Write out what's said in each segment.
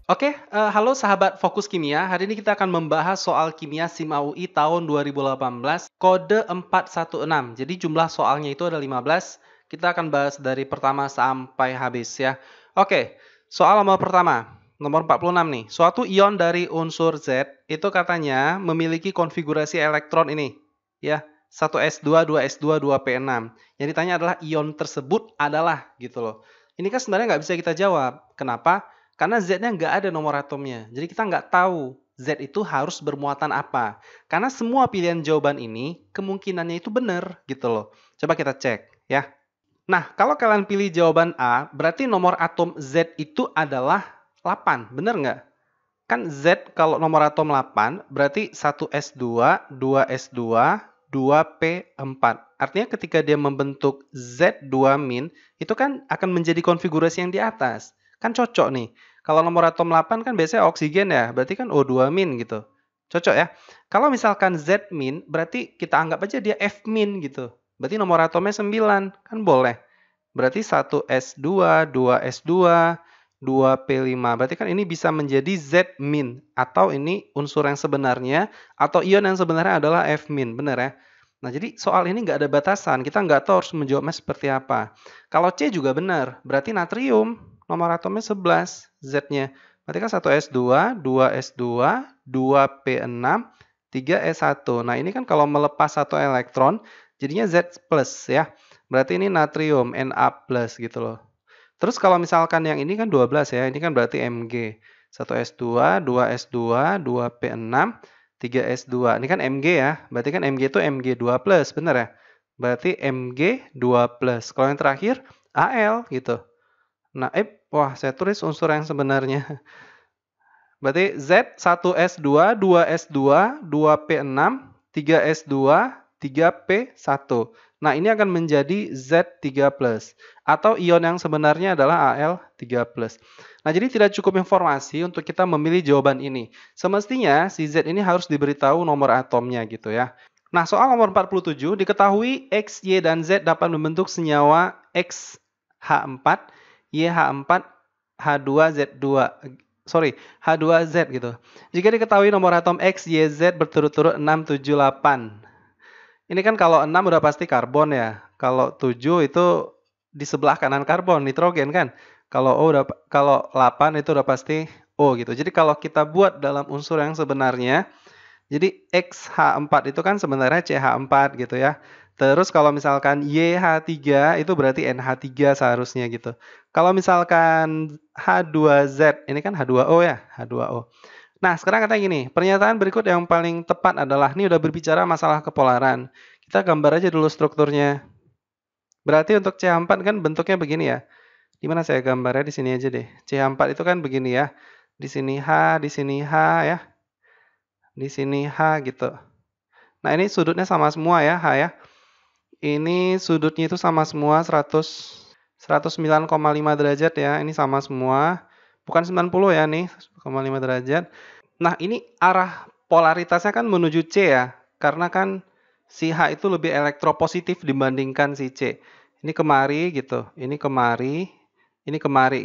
Oke, halo sahabat Fokus Kimia. Hari ini kita akan membahas soal kimia SIM UI tahun 2018, kode 416. Jadi jumlah soalnya itu ada 15. Kita akan bahas dari pertama sampai habis ya. Oke, soal nomor pertama, nomor 46 nih. Suatu ion dari unsur Z itu katanya memiliki konfigurasi elektron ini, ya. 1s2, 2s2, 2p6. Yang ditanya adalah ion tersebut adalah gitu loh. Ini kan sebenarnya nggak bisa kita jawab. Kenapa? Karena Z-nya nggak ada nomor atomnya. Jadi kita nggak tahu Z itu harus bermuatan apa. Karena semua pilihan jawaban ini kemungkinannya itu benar gitu loh. Coba kita cek ya. Nah, kalau kalian pilih jawaban A, berarti nomor atom Z itu adalah 8. Benar nggak? Kan Z kalau nomor atom 8 berarti 1s2, 2s2, 2p4. Artinya ketika dia membentuk Z2-, itu kan akan menjadi konfigurasi yang di atas. Kan cocok nih. Kalau nomor atom 8 kan biasanya oksigen ya, berarti kan O2- gitu. Cocok ya. Kalau misalkan Z-, berarti kita anggap aja dia F- gitu. Berarti nomor atomnya 9, kan boleh. Berarti 1s2, 2s2, 2p5. Berarti kan ini bisa menjadi Z-, atau ini unsur yang sebenarnya atau ion yang sebenarnya adalah F-. Benar ya? Nah, jadi soal ini nggak ada batasan. Kita nggak tahu harus menjawabnya seperti apa. Kalau C juga benar. Berarti natrium nomor atomnya 11, Z-nya. Berarti kan 1s2, 2s2, 2p6, 3s1. Nah, ini kan kalau melepas satu elektron, jadinya Z+ ya. Berarti ini natrium, Na+ gitu loh. Terus kalau misalkan yang ini kan 12 ya, ini kan berarti Mg. 1s2, 2s2, 2p6, 3s2. Ini kan Mg ya, berarti kan Mg itu Mg2+, bener ya? Berarti Mg2+. Kalau yang terakhir, Al gitu. Nah, wah saya tulis unsur yang sebenarnya. Berarti Z 1s2, 2s2, 2p6, 3s2, 3p1. Nah, ini akan menjadi Z3+. Atau ion yang sebenarnya adalah Al3+. Nah, jadi tidak cukup informasi untuk kita memilih jawaban ini. Semestinya si Z ini harus diberitahu nomor atomnya gitu ya. Nah, soal nomor 47, diketahui X, Y, dan Z dapat membentuk senyawa XH4, YH4, H2Z2. Sorry, H2Z gitu. Jika diketahui nomor atom X, Y, Z berturut-turut 6, 7, 8. Ini kan kalau 6 udah pasti karbon ya. Kalau 7 itu di sebelah kanan karbon, nitrogen kan. Kalau 8 itu udah pasti O gitu. Jadi kalau kita buat dalam unsur yang sebenarnya, jadi XH4 itu kan sebenarnya CH4 gitu ya. Terus kalau misalkan YH3 itu berarti NH3 seharusnya gitu. Kalau misalkan H2Z, ini kan H2O ya, H2O. Nah, sekarang katanya gini, pernyataan berikut yang paling tepat adalah, ini udah berbicara masalah kepolaran. Kita gambar aja dulu strukturnya. Berarti untuk CH4 kan bentuknya begini ya. Di mana saya gambarnya? Di sini aja deh. CH4 itu kan begini ya. Di sini H, di sini H ya. Di sini H gitu. Nah, ini sudutnya sama semua ya, H ya. Ini sudutnya itu sama semua 109,5 derajat ya. Ini sama semua. Bukan 90 ya nih, 1,5 derajat. Nah, ini arah polaritasnya kan menuju C ya. Karena kan si H itu lebih elektropositif dibandingkan si C. Ini kemari gitu, ini kemari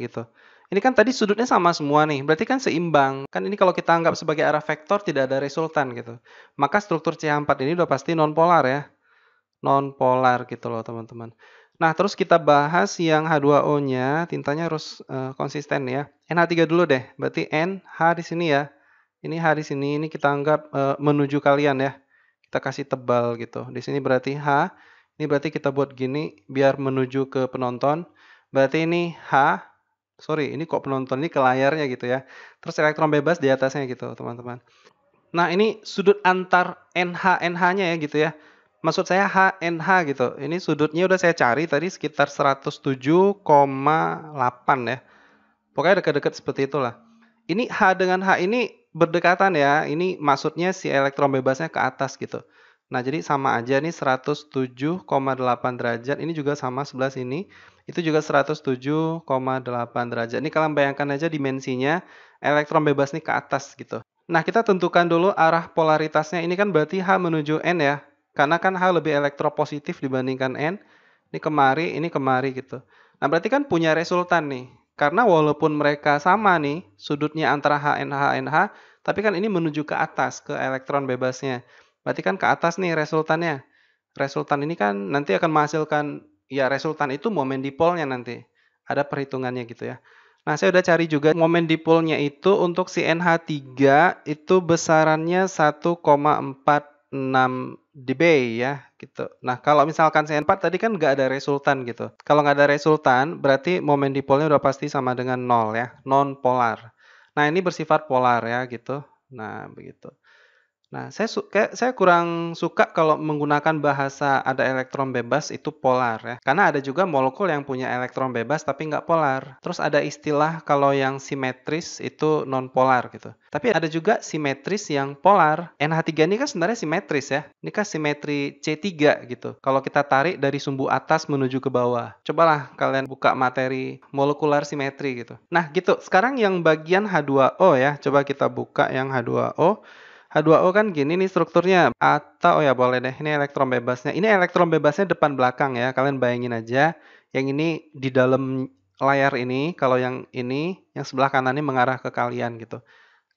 gitu. Ini kan tadi sudutnya sama semua nih, berarti kan seimbang. Kan ini kalau kita anggap sebagai arah vektor tidak ada resultan gitu. Maka struktur CH4 ini udah pasti nonpolar ya. Nonpolar gitu loh teman-teman. Nah, terus kita bahas yang H2O-nya, tintanya harus konsisten ya. NH3 dulu deh, berarti NH di sini ya. Ini H di sini, ini kita anggap menuju kalian ya. Kita kasih tebal gitu. Di sini berarti H, ini berarti kita buat gini biar menuju ke penonton. Berarti ini H, sorry, ini kok penonton, ini ke layarnya gitu ya. Terus elektron bebas di atasnya gitu teman-teman. Nah, ini sudut antar NH-NH-nya ya gitu ya. Maksud saya HNH gitu. Ini sudutnya udah saya cari tadi sekitar 107,8 ya. Pokoknya dekat-dekat seperti itulah. Ini H dengan H ini berdekatan ya. Ini maksudnya si elektron bebasnya ke atas gitu. Nah, jadi sama aja nih 107,8 derajat. Ini juga sama sebelah sini. Itu juga 107,8 derajat. Ini kalian bayangkan aja dimensinya elektron bebas nih ke atas gitu. Nah, kita tentukan dulu arah polaritasnya. Ini kan berarti H menuju N ya. Karena kan H lebih elektropositif dibandingkan N. Ini kemari gitu. Nah, berarti kan punya resultan nih. Karena walaupun mereka sama nih, sudutnya antara HNH, tapi kan ini menuju ke atas, ke elektron bebasnya. Berarti kan ke atas nih resultannya. Resultan ini kan nanti akan menghasilkan, ya resultan itu momen dipolnya nanti. Ada perhitungannya gitu ya. Nah, saya udah cari juga momen dipolnya itu untuk si NH3 itu besarannya 1,46 dB ya gitu. Nah, kalau misalkan CN4 tadi kan nggak ada resultan gitu. Kalau nggak ada resultan, berarti momen dipolnya udah pasti sama dengan 0 ya, non polar. Nah, ini bersifat polar ya gitu. Nah, begitu. Nah, saya kurang suka kalau menggunakan bahasa ada elektron bebas itu polar ya. Karena ada juga molekul yang punya elektron bebas tapi nggak polar. Terus ada istilah kalau yang simetris itu non polar gitu. Tapi ada juga simetris yang polar. NH3 ini kan sebenarnya simetris ya. Ini kan simetri C3 gitu. Kalau kita tarik dari sumbu atas menuju ke bawah. Cobalah kalian buka materi molekular simetri gitu. Nah, gitu. Sekarang yang bagian H2O ya. Coba kita buka yang H2O. H2O kan gini nih strukturnya. Atau, oh ya boleh deh, ini elektron bebasnya. Ini elektron bebasnya depan belakang ya. Kalian bayangin aja. Yang ini di dalam layar ini, kalau yang ini, yang sebelah kanan ini mengarah ke kalian gitu.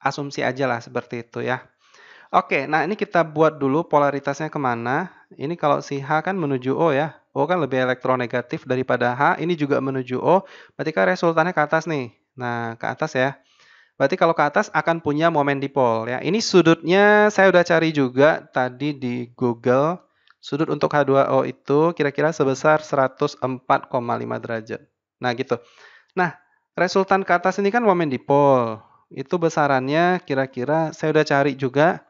Asumsi aja lah seperti itu ya. Oke, nah ini kita buat dulu polaritasnya kemana. Ini kalau si H kan menuju O ya. O kan lebih elektronegatif daripada H. Ini juga menuju O. Berarti kan resultannya ke atas nih. Nah, ke atas ya. Berarti kalau ke atas akan punya momen dipol ya. Ini sudutnya saya udah cari juga tadi di Google. Sudut untuk H2O itu kira-kira sebesar 104,5 derajat. Nah, gitu. Nah, resultan ke atas ini kan momen dipol. Itu besarannya kira-kira saya udah cari juga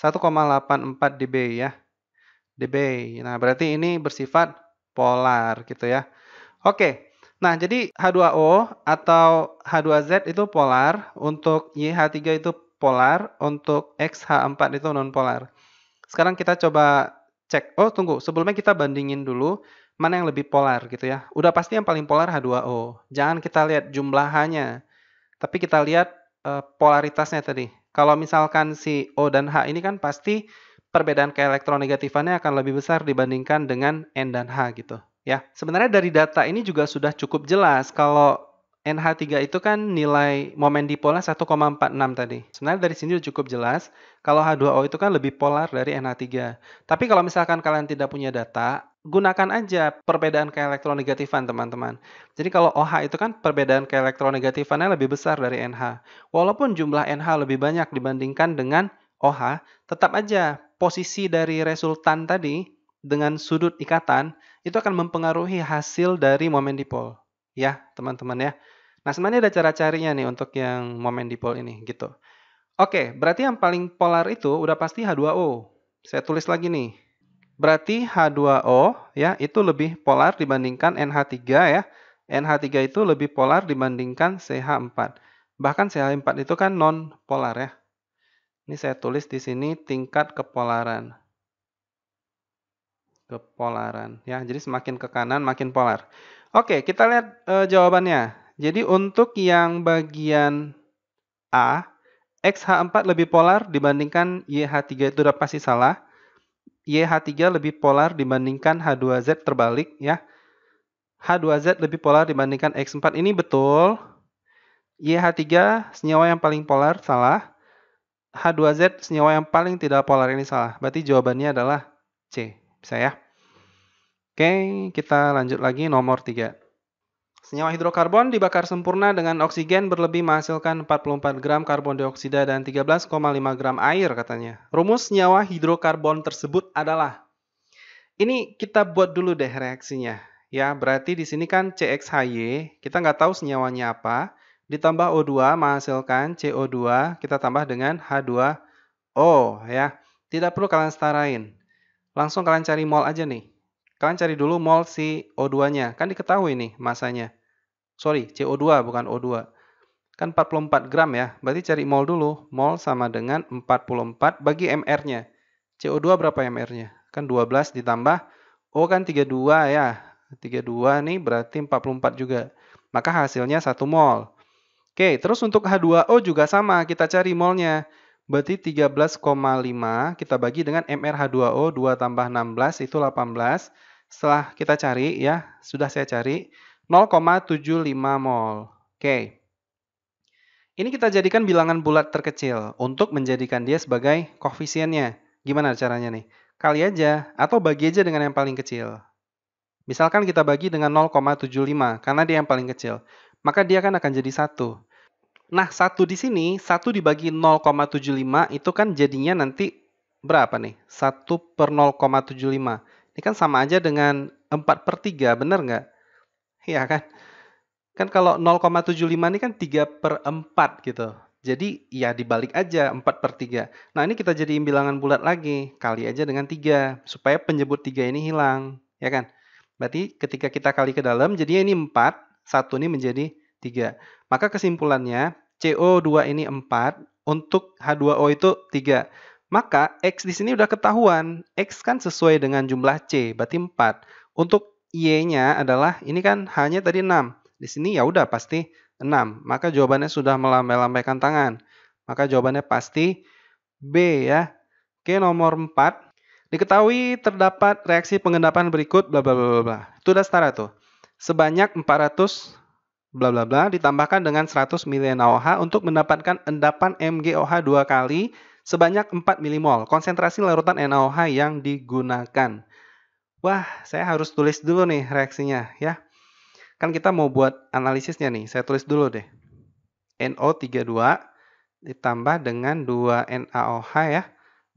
1,84 dB ya. dB. Nah, berarti ini bersifat polar gitu ya. Oke. Nah, jadi H2O atau H2Z itu polar, untuk YH3 itu polar, untuk XH4 itu non-polar. Sekarang kita coba cek. Oh, tunggu. Sebelumnya kita bandingin dulu mana yang lebih polar gitu ya. Udah pasti yang paling polar H2O. Jangan kita lihat jumlah H-nya, tapi kita lihat polaritasnya tadi. Kalau misalkan si O dan H ini kan pasti perbedaan keelektronegatifannya akan lebih besar dibandingkan dengan N dan H gitu. Ya, sebenarnya dari data ini juga sudah cukup jelas kalau NH3 itu kan nilai momen dipolnya 1,46 tadi. Sebenarnya dari sini sudah cukup jelas kalau H2O itu kan lebih polar dari NH3. Tapi kalau misalkan kalian tidak punya data, gunakan aja perbedaan keelektronegatifan teman-teman. Jadi kalau OH itu kan perbedaan keelektronegatifannya lebih besar dari NH. Walaupun jumlah NH lebih banyak dibandingkan dengan OH, tetap aja posisi dari resultan tadi dengan sudut ikatan itu akan mempengaruhi hasil dari momen dipol. Ya, teman-teman ya. Nah, sebenarnya ada cara carinya nih untuk yang momen dipol ini gitu. Oke, berarti yang paling polar itu udah pasti H2O. Saya tulis lagi nih. Berarti H2O ya itu lebih polar dibandingkan NH3 ya. NH3 itu lebih polar dibandingkan CH4. Bahkan CH4 itu kan non polar ya. Ini saya tulis di sini tingkat kepolaran. Kepolaran ya. Jadi semakin ke kanan makin polar. Oke, kita lihat jawabannya. Jadi untuk yang bagian A, XH4 lebih polar dibandingkan YH3 itu udah pasti salah. YH3 lebih polar dibandingkan H2Z terbalik ya. H2Z lebih polar dibandingkan X4 ini betul. YH3 senyawa yang paling polar salah. H2Z senyawa yang paling tidak polar ini salah. Berarti jawabannya adalah C. Bisa ya? Oke, kita lanjut lagi nomor 3. Senyawa hidrokarbon dibakar sempurna dengan oksigen berlebih menghasilkan 44 gram karbon dioksida dan 13,5 gram air katanya. Rumus senyawa hidrokarbon tersebut adalah, ini kita buat dulu deh reaksinya. Ya, berarti di sini kan CXHY, kita nggak tahu senyawanya apa. Ditambah O2 menghasilkan CO2, kita tambah dengan H2O ya. Tidak perlu kalian setarain. Langsung kalian cari mol aja nih. Kalian cari dulu mol si O2-nya. Kan diketahui nih masanya. Sorry, CO2 bukan O2. Kan 44 gram ya. Berarti cari mol dulu. Mol sama dengan 44 bagi MR-nya. CO2 berapa MR-nya? Kan 12 ditambah O kan 32 ya. 32 nih berarti 44 juga. Maka hasilnya 1 mol. Oke, terus untuk H2O juga sama. Kita cari molnya. Berarti 13,5 kita bagi dengan MrH2O 2 tambah 16 itu 18. Setelah kita cari ya, sudah saya cari 0,75 mol. Oke. Ini kita jadikan bilangan bulat terkecil untuk menjadikan dia sebagai koefisiennya. Gimana caranya nih? Kali aja atau bagi aja dengan yang paling kecil. Misalkan kita bagi dengan 0,75 karena dia yang paling kecil. Maka dia kan akan jadi 1. Nah, 1 di sini, 1 dibagi 0,75 itu kan jadinya nanti berapa nih? 1/0,75. Ini kan sama aja dengan 4/3, bener nggak? Iya kan? Kan kalau 0,75 ini kan 3/4 gitu. Jadi ya dibalik aja 4/3. Nah, ini kita jadiin bilangan bulat lagi. Kali aja dengan 3 supaya penyebut 3 ini hilang, ya kan? Berarti ketika kita kali ke dalam jadinya ini 4, 1 ini menjadi 3. Maka kesimpulannya CO2 ini 4, untuk H2O itu 3. Maka X di sini udah ketahuan. X kan sesuai dengan jumlah C, berarti 4. Untuk Y-nya adalah ini kan H-nya tadi 6. Di sini ya udah pasti 6. Maka jawabannya sudah melambai-lambaikan tangan. Maka jawabannya pasti B ya. Oke, nomor 4. Diketahui terdapat reaksi pengendapan berikut bla bla bla bla bla. Itu udah setara tuh. Sebanyak 400 bla bla bla ditambahkan dengan 100 mili NaOH untuk mendapatkan endapan MgOH 2 kali sebanyak 4 milimol. Konsentrasi larutan NaOH yang digunakan. Wah, saya harus tulis dulu nih reaksinya ya. Kan kita mau buat analisisnya nih. Saya tulis dulu deh. NO32 ditambah dengan 2 NaOH ya.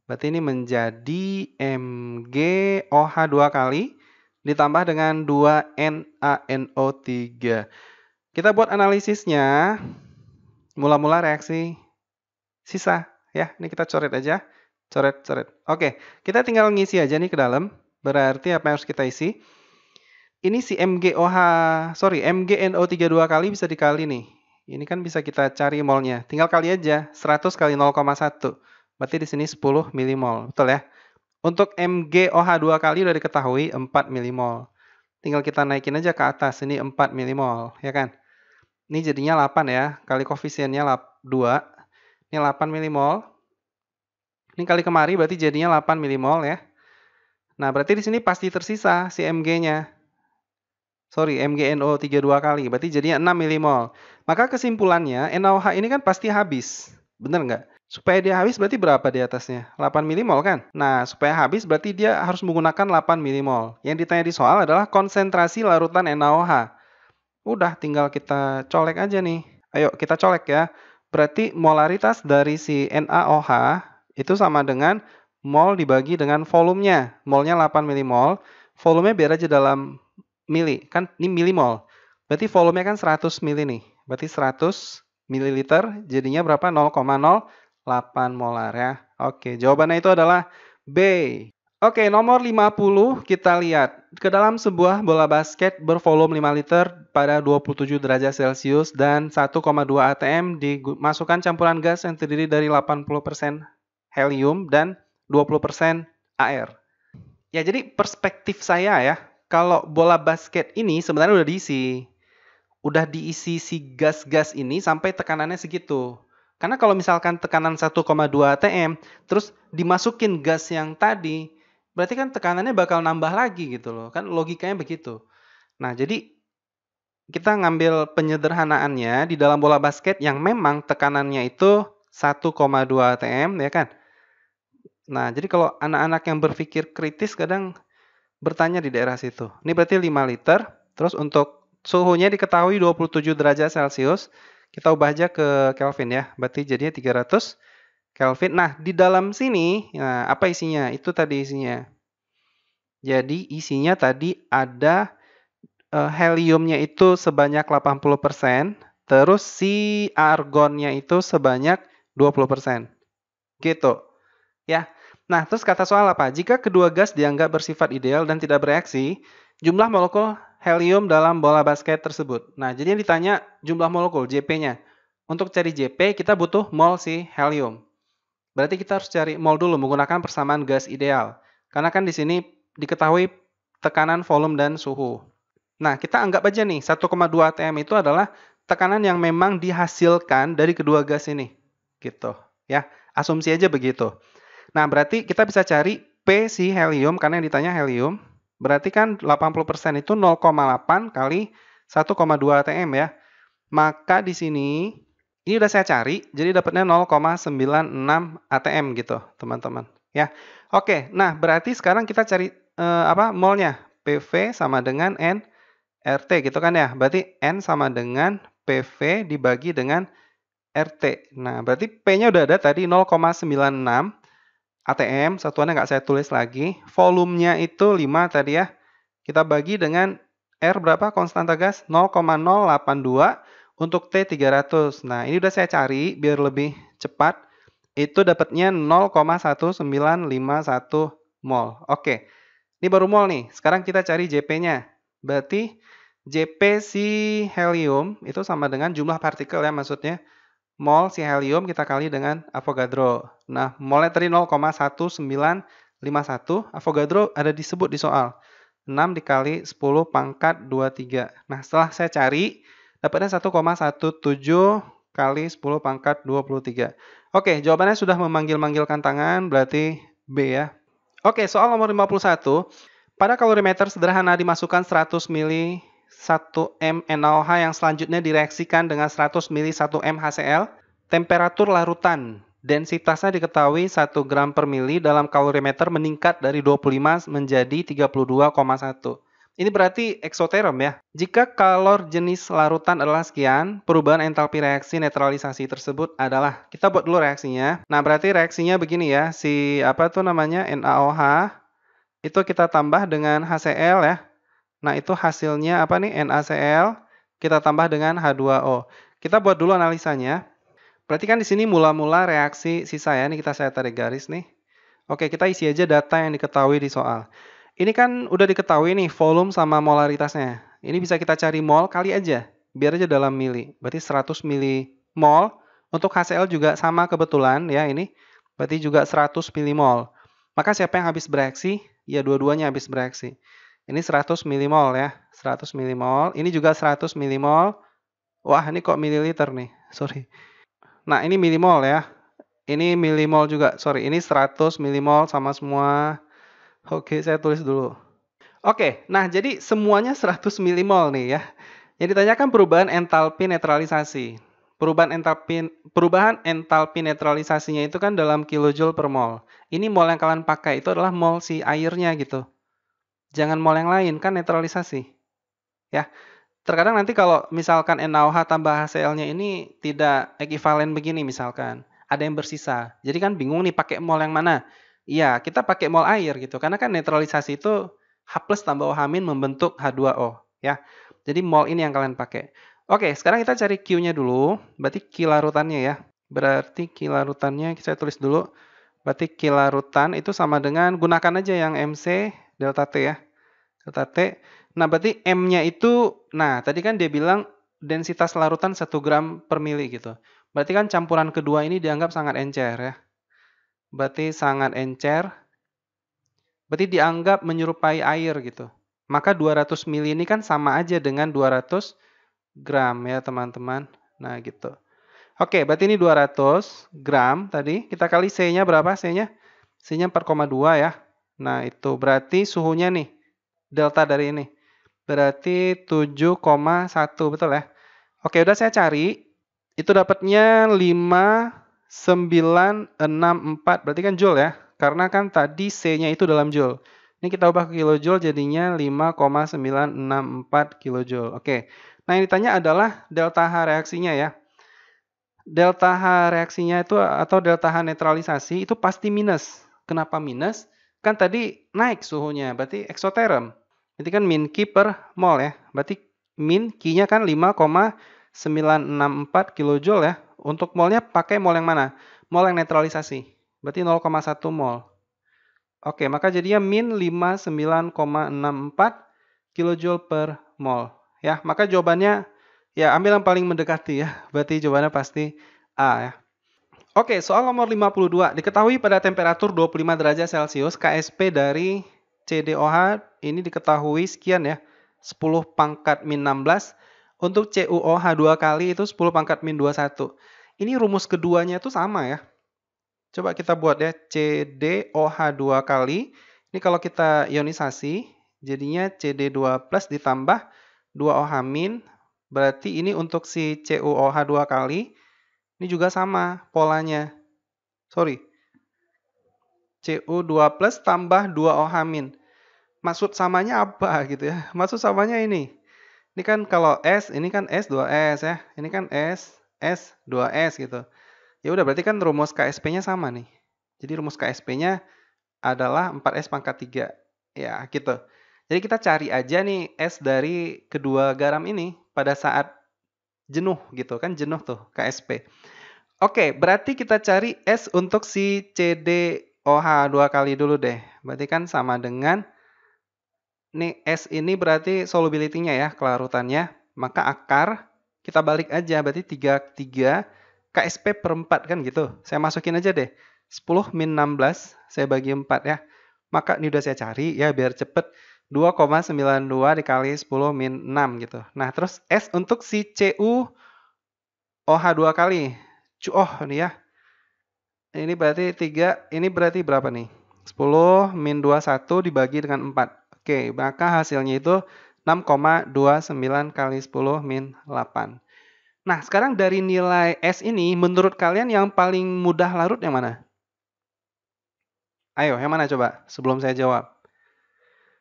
Berarti ini menjadi MgOH 2 kali ditambah dengan 2 NaNO3. Kita buat analisisnya. Mula-mula reaksi sisa ya. Ini kita coret aja. Coret. Oke, kita tinggal ngisi aja nih ke dalam. Berarti apa yang harus kita isi? Ini si MgNO3 2 kali bisa dikali nih. Ini kan bisa kita cari molnya. Tinggal kali aja. 100 kali 0,1. Berarti di sini 10 milimol. Betul ya? Untuk MgOH 2 kali udah diketahui 4 milimol. Tinggal kita naikin aja ke atas. Ini 4 milimol. Ya kan? Ini jadinya 8 ya. Kali koefisiennya 2. Ini 8 milimol. Ini kali kemari berarti jadinya 8 milimol ya. Nah, berarti di sini pasti tersisa si Mg-nya. Sorry, MgNO3 2 kali. Berarti jadinya 6 milimol. Maka kesimpulannya, NaOH ini kan pasti habis. Bener nggak? Supaya dia habis berarti berapa di atasnya? 8 milimol kan? Nah, supaya habis berarti dia harus menggunakan 8 milimol. Yang ditanya di soal adalah konsentrasi larutan NaOH. Udah, tinggal kita colek aja nih. Ayo, kita colek ya. Berarti molaritas dari si NaOH itu sama dengan mol dibagi dengan volumenya. Molnya 8 milimol. Volumenya biar aja dalam mili, kan ini milimol. Berarti volumenya kan 100 mili nih. Berarti 100 mililiter jadinya berapa? 0,08 molar ya. Oke, jawabannya itu adalah B. Oke, nomor 50 kita lihat. Ke dalam sebuah bola basket bervolume 5 liter pada 27 derajat Celcius dan 1,2 atm dimasukkan campuran gas yang terdiri dari 80% helium dan 20% air. Ya, jadi perspektif saya ya, kalau bola basket ini sebenarnya udah diisi. Udah diisi si gas-gas ini sampai tekanannya segitu. Karena kalau misalkan tekanan 1,2 atm, terus dimasukin gas yang tadi, berarti kan tekanannya bakal nambah lagi gitu loh. Kan logikanya begitu. Nah, jadi kita ngambil penyederhanaannya di dalam bola basket yang memang tekanannya itu 1,2 atm ya kan. Nah, jadi kalau anak-anak yang berpikir kritis kadang bertanya di daerah situ. Ini berarti 5 liter. Terus untuk suhunya diketahui 27 derajat Celcius. Kita ubah aja ke Kelvin ya. Berarti jadinya 300 Kelvin. Nah, di dalam sini, nah, apa isinya? Itu tadi isinya. Jadi isinya tadi ada heliumnya itu sebanyak 80%. Terus si argonnya itu sebanyak 20%. Gitu. Ya. Nah, terus kata soal apa? Jika kedua gas dianggap bersifat ideal dan tidak bereaksi, jumlah molekul helium dalam bola basket tersebut. Nah, jadi yang ditanya jumlah molekul, JP-nya. Untuk cari JP, kita butuh mol si helium. Berarti kita harus cari mol dulu menggunakan persamaan gas ideal. Karena kan di sini diketahui tekanan, volume, dan suhu. Nah, kita anggap aja nih, 1,2 atm itu adalah tekanan yang memang dihasilkan dari kedua gas ini. Gitu. Ya, asumsi aja begitu. Nah, berarti kita bisa cari P si helium, karena yang ditanya helium. Berarti kan 80% itu 0,8 kali 1,2 atm ya. Maka di sini, ini udah saya cari, jadi dapatnya 0,96 ATM gitu, teman-teman. Ya, oke. Nah, berarti sekarang kita cari molnya. PV sama dengan NRT gitu kan ya. Berarti N sama dengan PV dibagi dengan RT. Nah, berarti P-nya udah ada tadi 0,96 ATM, satuannya nggak saya tulis lagi. Volumenya itu 5 tadi ya. Kita bagi dengan R berapa konstanta gas? 0,082 untuk T 300. Nah, ini udah saya cari biar lebih cepat. Itu dapatnya 0,1951 mol. Oke. Ini baru mol nih. Sekarang kita cari JP-nya. Berarti JP si helium itu sama dengan jumlah partikel ya maksudnya. Mol si helium kita kali dengan Avogadro. Nah, molnya tadi 0,1951. Avogadro ada disebut di soal. 6 dikali 10 pangkat 23. Nah, setelah saya cari, dapatnya 1,17 kali 10 pangkat 23. Oke, jawabannya sudah memanggil-manggilkan tangan, berarti B ya. Oke, soal nomor 51. Pada kalorimeter sederhana dimasukkan 100 mili 1 M NaOH yang selanjutnya direaksikan dengan 100 mili 1 M HCl. Temperatur larutan densitasnya diketahui 1 gram per mili dalam kalorimeter meningkat dari 25 menjadi 32,1. Ini berarti eksoterm ya. Jika kalor jenis larutan adalah sekian, perubahan entalpi reaksi netralisasi tersebut adalah, kita buat dulu reaksinya. Nah, berarti reaksinya begini ya, si NaOH, itu kita tambah dengan HCl ya. Nah, itu hasilnya apa nih? NaCl, kita tambah dengan H2O. Kita buat dulu analisanya. Berarti kan di sini mula-mula reaksi sisa ya. Ini saya tarik garis nih. Oke, kita isi aja data yang diketahui di soal. Ini kan udah diketahui nih volume sama molaritasnya. Ini bisa kita cari mol kali aja. Biar aja dalam mili. Berarti 100 milimol. Untuk HCl juga sama kebetulan ya ini. Berarti juga 100 milimol. Maka siapa yang habis bereaksi? Ya dua-duanya habis bereaksi. Ini 100 milimol ya. 100 milimol. Ini juga 100 milimol. Wah, ini kok mililiter nih. Sorry. Nah, ini milimol ya. Ini milimol juga. Sorry, ini 100 milimol sama semua. Oke, saya tulis dulu. Oke, nah jadi semuanya 100 milimol nih ya. Yang ditanyakan perubahan entalpi netralisasi. Perubahan entalpi netralisasinya itu kan dalam kilojoule per mol. Ini mol yang kalian pakai itu adalah mol si airnya gitu. Jangan mol yang lain, kan netralisasi. Ya. Terkadang nanti kalau misalkan NaOH tambah HCl-nya ini tidak ekivalen begini misalkan. Ada yang bersisa. Jadi kan bingung nih pakai mol yang mana. Iya, kita pakai mol air gitu. Karena kan netralisasi itu H plus tambah OH min membentuk H2O. Ya. Jadi mol ini yang kalian pakai. Oke, sekarang kita cari Q-nya dulu. Berarti Q larutannya ya. Berarti Q larutannya saya tulis dulu. Berarti Q larutan itu sama dengan, gunakan aja yang MC delta T ya. Delta T. Nah, berarti M-nya itu, nah tadi kan dia bilang densitas larutan 1 gram per mili gitu. Berarti kan campuran kedua ini dianggap sangat encer ya. Berarti sangat encer. Berarti dianggap menyerupai air gitu. Maka 200 mili ini kan sama aja dengan 200 gram ya teman-teman. Nah gitu. Oke, berarti ini 200 gram tadi. Kita kali C-nya berapa C-nya? C-nya 4,2 ya. Nah itu berarti suhunya nih. Delta dari ini. Berarti 7,1, betul ya? Oke, udah saya cari. Itu dapatnya 5,964. Berarti kan joule ya. Karena kan tadi C-nya itu dalam joule. Ini kita ubah ke kilojoule jadinya 5,964 kilojoule. Oke. Nah, yang ditanya adalah delta H reaksinya ya. Delta H reaksinya itu atau delta H netralisasi itu pasti minus. Kenapa minus? Kan tadi naik suhunya, berarti eksoterm. Berarti kan min Q per mol ya. Berarti min Q-nya kan 5,964 kilojoule ya. Untuk molnya pakai mol yang mana? Mol yang netralisasi. Berarti 0,1 mol. Oke, maka jadinya min 59,64 kilojoule per mol. Ya, maka jawabannya ya ambil yang paling mendekati ya. Berarti jawabannya pasti A ya. Oke, soal nomor 52. Diketahui pada temperatur 25 derajat Celcius, KSP dari CDOH ini diketahui sekian ya. 10 pangkat min 16. Untuk CuOH 2 kali itu 10 pangkat min 21. Ini rumus keduanya itu sama ya. Coba kita buat ya. CDOH 2 kali. Ini kalau kita ionisasi, jadinya CD2 plus ditambah 2OH min Berarti ini untuk si CuOH 2 kali, ini juga sama polanya. Sorry, Cu2 plus tambah 2OH min. Maksud samanya apa gitu ya? Maksud samanya ini. Ini kan kalau S, ini kan S 2S ya. Ini kan S, S 2S gitu. Ya udah berarti kan rumus KSP-nya sama nih. Jadi rumus KSP-nya adalah 4S pangkat 3. Ya, gitu. Jadi kita cari aja nih S dari kedua garam ini pada saat jenuh gitu kan, jenuh tuh KSP. Oke, berarti kita cari S untuk si CDOH 2 kali dulu deh. Berarti kan sama dengan nih S ini berarti solubility-nya ya, kelarutannya. Maka akar kita balik aja, berarti 3 KSP per 4 kan gitu. Saya masukin aja deh. 10 min 16 saya bagi 4 ya. Maka ini udah saya cari ya biar cepet. 2,92 dikali 10 min 6 gitu. Nah, terus S untuk si CuOH 2 kali. Oh, ini ya. Ini berarti 3, ini berarti berapa nih? 10 min 21 dibagi dengan 4. Oke, maka hasilnya itu 6,29 kali 10 min 8. Nah, sekarang dari nilai S ini, menurut kalian yang paling mudah larut yang mana? Ayo, yang mana coba? Sebelum saya jawab.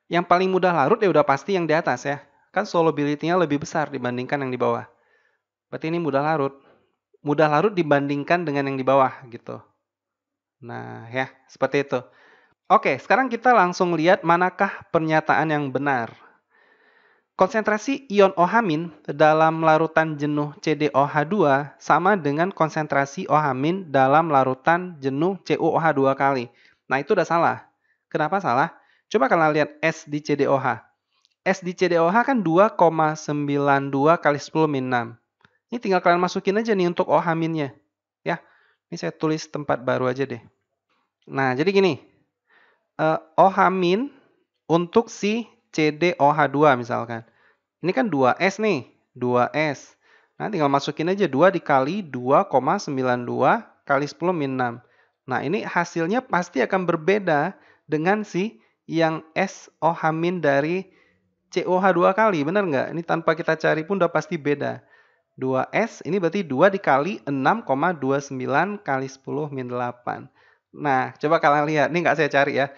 Yang paling mudah larut ya udah pasti yang di atas ya. Kan solubility-nya lebih besar dibandingkan yang di bawah. Berarti ini mudah larut. Mudah larut dibandingkan dengan yang di bawah gitu. Nah, ya, seperti itu. Oke, sekarang kita langsung lihat manakah pernyataan yang benar. Konsentrasi ion OH- dalam larutan jenuh CdOH2 sama dengan konsentrasi OH- dalam larutan jenuh CuOH 2 kali. Nah, itu udah salah. Kenapa salah? Coba kalian lihat S di CdOH. S di CdOH kan 2,92 kali 10 min 6. Ini tinggal kalian masukin aja nih untuk OH-nya. Ya, ini saya tulis tempat baru aja deh. Nah, jadi gini. OH- untuk si CdOH2 misalkan. Ini kan 2S nih, 2S. Nah, tinggal masukin aja 2 dikali 2,92 kali 10 min 6. Nah, ini hasilnya pasti akan berbeda dengan si yang SOH- dari COH 2 kali, benar nggak? Ini tanpa kita cari pun udah pasti beda. 2S, ini berarti 2 dikali 6,29 kali 10 min 8. Nah, coba kalian lihat, ini nggak saya cari ya.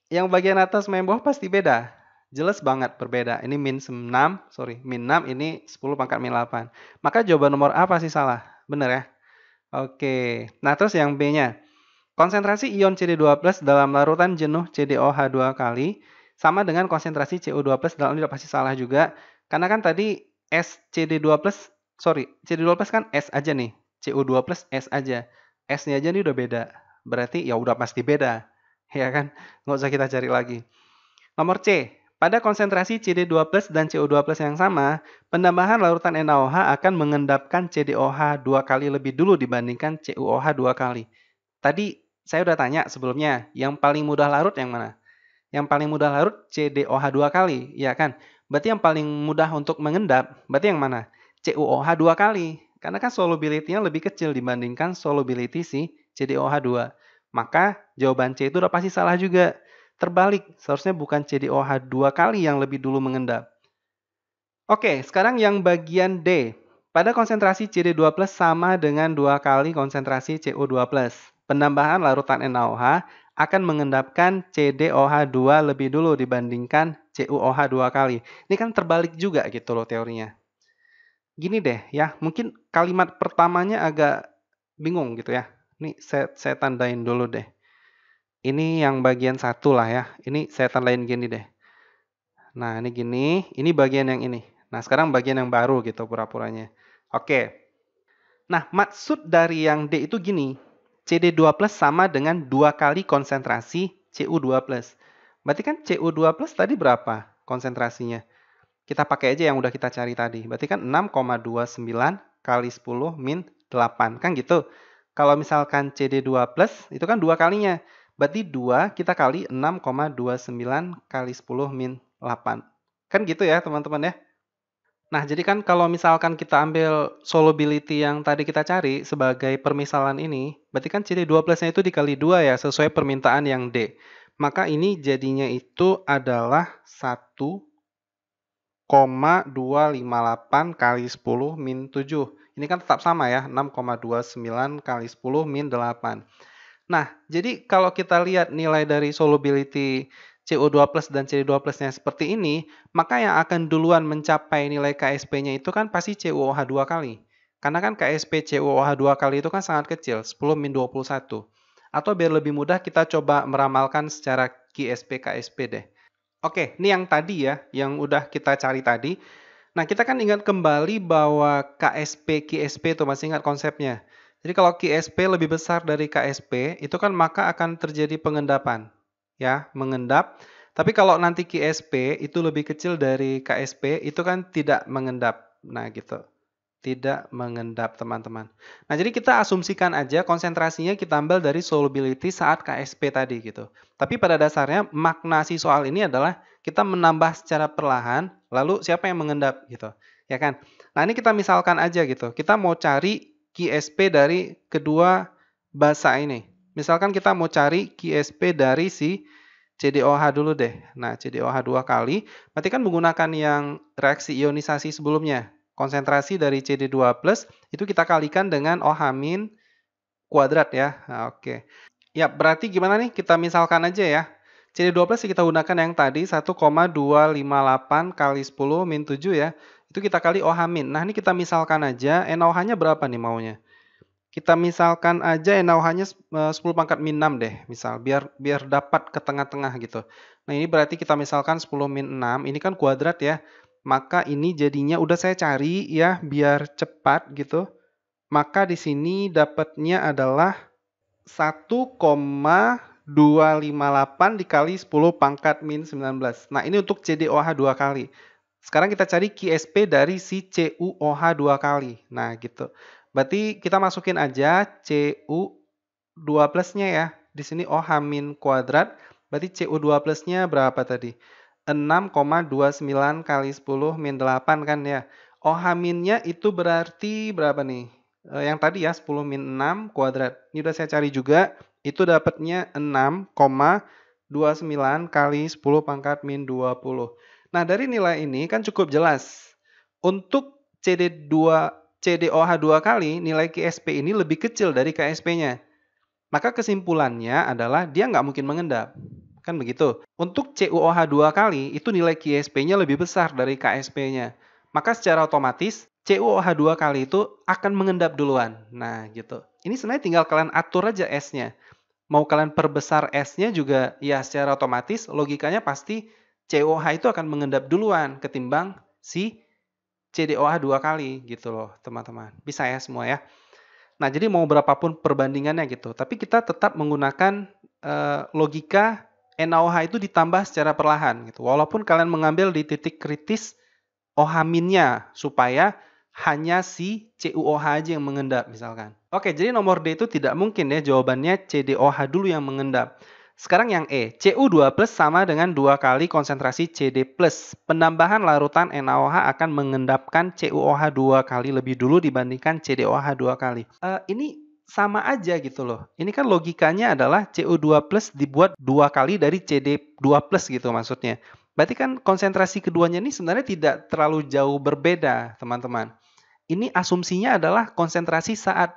Yang bagian atas main bawah pasti beda. Jelas banget berbeda. Ini min 6, min 6, ini 10 pangkat min 8. Maka jawaban nomor A pasti salah. Benar ya? Oke. Nah, terus yang B-nya. Konsentrasi ion CD2+ dalam larutan jenuh CdOH 2 kali sama dengan konsentrasi CO2+ dalam ini udah pasti salah juga. Karena kan tadi CD2+, kan S aja nih. CO2+ S aja. S-nya aja nih udah beda. Berarti ya udah pasti beda. Ya kan? Nggak usah kita cari lagi. Nomor C. Pada konsentrasi CD2+ dan CO2+ yang sama, penambahan larutan NaOH akan mengendapkan CdOH 2 kali lebih dulu dibandingkan CuOH 2 kali. Tadi saya udah tanya sebelumnya, yang paling mudah larut yang mana? Yang paling mudah larut CdOH 2 kali, ya kan? Berarti yang paling mudah untuk mengendap, berarti yang mana? CuOH 2 kali. Karena kan solubility-nya lebih kecil dibandingkan solubility si CdOH 2. Maka jawaban C itu udah pasti salah juga. Terbalik, seharusnya bukan CdOH 2 kali yang lebih dulu mengendap. Oke, sekarang yang bagian D. Pada konsentrasi CD2+ sama dengan 2 kali konsentrasi CO2+. Penambahan larutan NaOH akan mengendapkan CdOH 2 lebih dulu dibandingkan CuOH 2 kali. Ini kan terbalik juga gitu loh teorinya. Gini deh ya, mungkin kalimat pertamanya agak bingung gitu ya. Ini saya tandain dulu deh. Ini yang bagian satu lah ya. Ini saya tandain gini deh. Nah, ini gini. Ini bagian yang ini. Nah, sekarang bagian yang baru gitu pura-puranya. Oke. Nah, maksud dari yang D itu gini. CD2+ sama dengan 2 kali konsentrasi Cu2+. Berarti kan Cu2+ tadi berapa konsentrasinya? Kita pakai aja yang udah kita cari tadi. Berarti kan 6,29 kali 10 min 8. Kan gitu. Kalau misalkan CD2+, itu kan 2 kalinya. Berarti 2 kita kali 6,29 kali 10 min 8. Kan gitu ya teman-teman ya. Nah, jadi kan kalau misalkan kita ambil solubility yang tadi kita cari sebagai permisalan ini, berarti kan CD2+-nya itu dikali 2 ya, sesuai permintaan yang D. Maka ini jadinya itu adalah 1,5 6,258 kali 10 min 7. Ini kan tetap sama ya, 6,29 kali 10 min 8. Nah, jadi kalau kita lihat nilai dari solubility CO2 plus dan CD2 plusnya seperti ini, maka yang akan duluan mencapai nilai KSP-nya itu kan pasti CuOH 2 kali. Karena kan KSP CuOH 2 kali itu kan sangat kecil, 10 min 21. Atau biar lebih mudah kita coba meramalkan secara KSP deh. Oke, ini yang tadi ya, yang udah kita cari tadi. Nah, kita kan ingat kembali bahwa KSP itu masih ingat konsepnya. Jadi kalau KSP lebih besar dari KSP, itu kan maka akan terjadi pengendapan. Ya, mengendap. Tapi kalau nanti KSP itu lebih kecil dari KSP, itu kan tidak mengendap. Nah, gitu. Tidak mengendap, teman-teman. Nah, jadi kita asumsikan aja konsentrasinya kita ambil dari solubility saat KSP tadi gitu. Tapi pada dasarnya makna si soal ini adalah kita menambah secara perlahan, lalu siapa yang mengendap gitu. Ya kan? Nah, ini kita misalkan aja gitu. Kita mau cari KSP dari kedua basa ini. Misalkan kita mau cari KSP dari si CDOH dulu deh. Nah, CDOH 2 kali, berarti kan menggunakan yang reaksi ionisasi sebelumnya. Konsentrasi dari CD2 plus itu kita kalikan dengan OH min kuadrat ya. Nah, oke. Ya, berarti gimana nih? Kita misalkan aja ya. CD2 plus kita gunakan yang tadi 1,258 kali 10 min 7 ya. Itu kita kali OH min. Nah, ini kita misalkan aja NaOH-nya berapa nih maunya? Kita misalkan aja NaOH-nya 10 pangkat min 6 deh, misal. Biar dapat ke tengah-tengah gitu. Nah, ini berarti kita misalkan 10 min 6. Ini kan kuadrat ya. Maka ini jadinya udah saya cari ya biar cepat gitu. Maka di sini dapatnya adalah 1,258 dikali 10 pangkat min 19. Nah, ini untuk CDOH 2 kali. Sekarang kita cari KSP dari si CuOH 2 kali. Nah, gitu. Berarti kita masukin aja Cu2 plusnya ya. Di sini OH min kuadrat. Berarti Cu2 plusnya berapa tadi? 6,29 kali 10 min 8 kan ya. OH minnya itu berarti berapa nih? Yang tadi ya 10 min 6 kuadrat. Ini udah saya cari juga. Itu dapatnya 6,29 kali 10 pangkat min 20. Nah, dari nilai ini kan cukup jelas. Untuk CDOH 2 kali, nilai KSP ini lebih kecil dari KSP-nya. Maka kesimpulannya adalah dia nggak mungkin mengendap. Kan begitu. Untuk CuOH 2 kali, itu nilai KSP-nya lebih besar dari KSP-nya. Maka secara otomatis, CuOH 2 kali itu akan mengendap duluan. Nah, gitu. Ini sebenarnya tinggal kalian atur aja S-nya. Mau kalian perbesar S-nya juga, ya secara otomatis logikanya pasti CuOH itu akan mengendap duluan ketimbang si CDOH 2 kali gitu loh, teman-teman. Bisa ya semua ya. Nah, jadi mau berapapun perbandingannya gitu. Tapi kita tetap menggunakan logika NaOH itu ditambah secara perlahan gitu. Walaupun kalian mengambil di titik kritis OH minnya supaya hanya si CuOH aja yang mengendap misalkan. Oke, jadi nomor D itu tidak mungkin ya jawabannya CDOH dulu yang mengendap. Sekarang yang E, Cu2 plus sama dengan 2 kali konsentrasi CD plus. Penambahan larutan NaOH akan mengendapkan CuOH 2 kali lebih dulu dibandingkan CDOH 2 kali. Ini sama aja gitu loh. Ini kan logikanya adalah Cu2 plus dibuat 2 kali dari CD2 plus gitu maksudnya. Berarti kan konsentrasi keduanya ini sebenarnya tidak terlalu jauh berbeda, teman-teman. Ini asumsinya adalah konsentrasi saat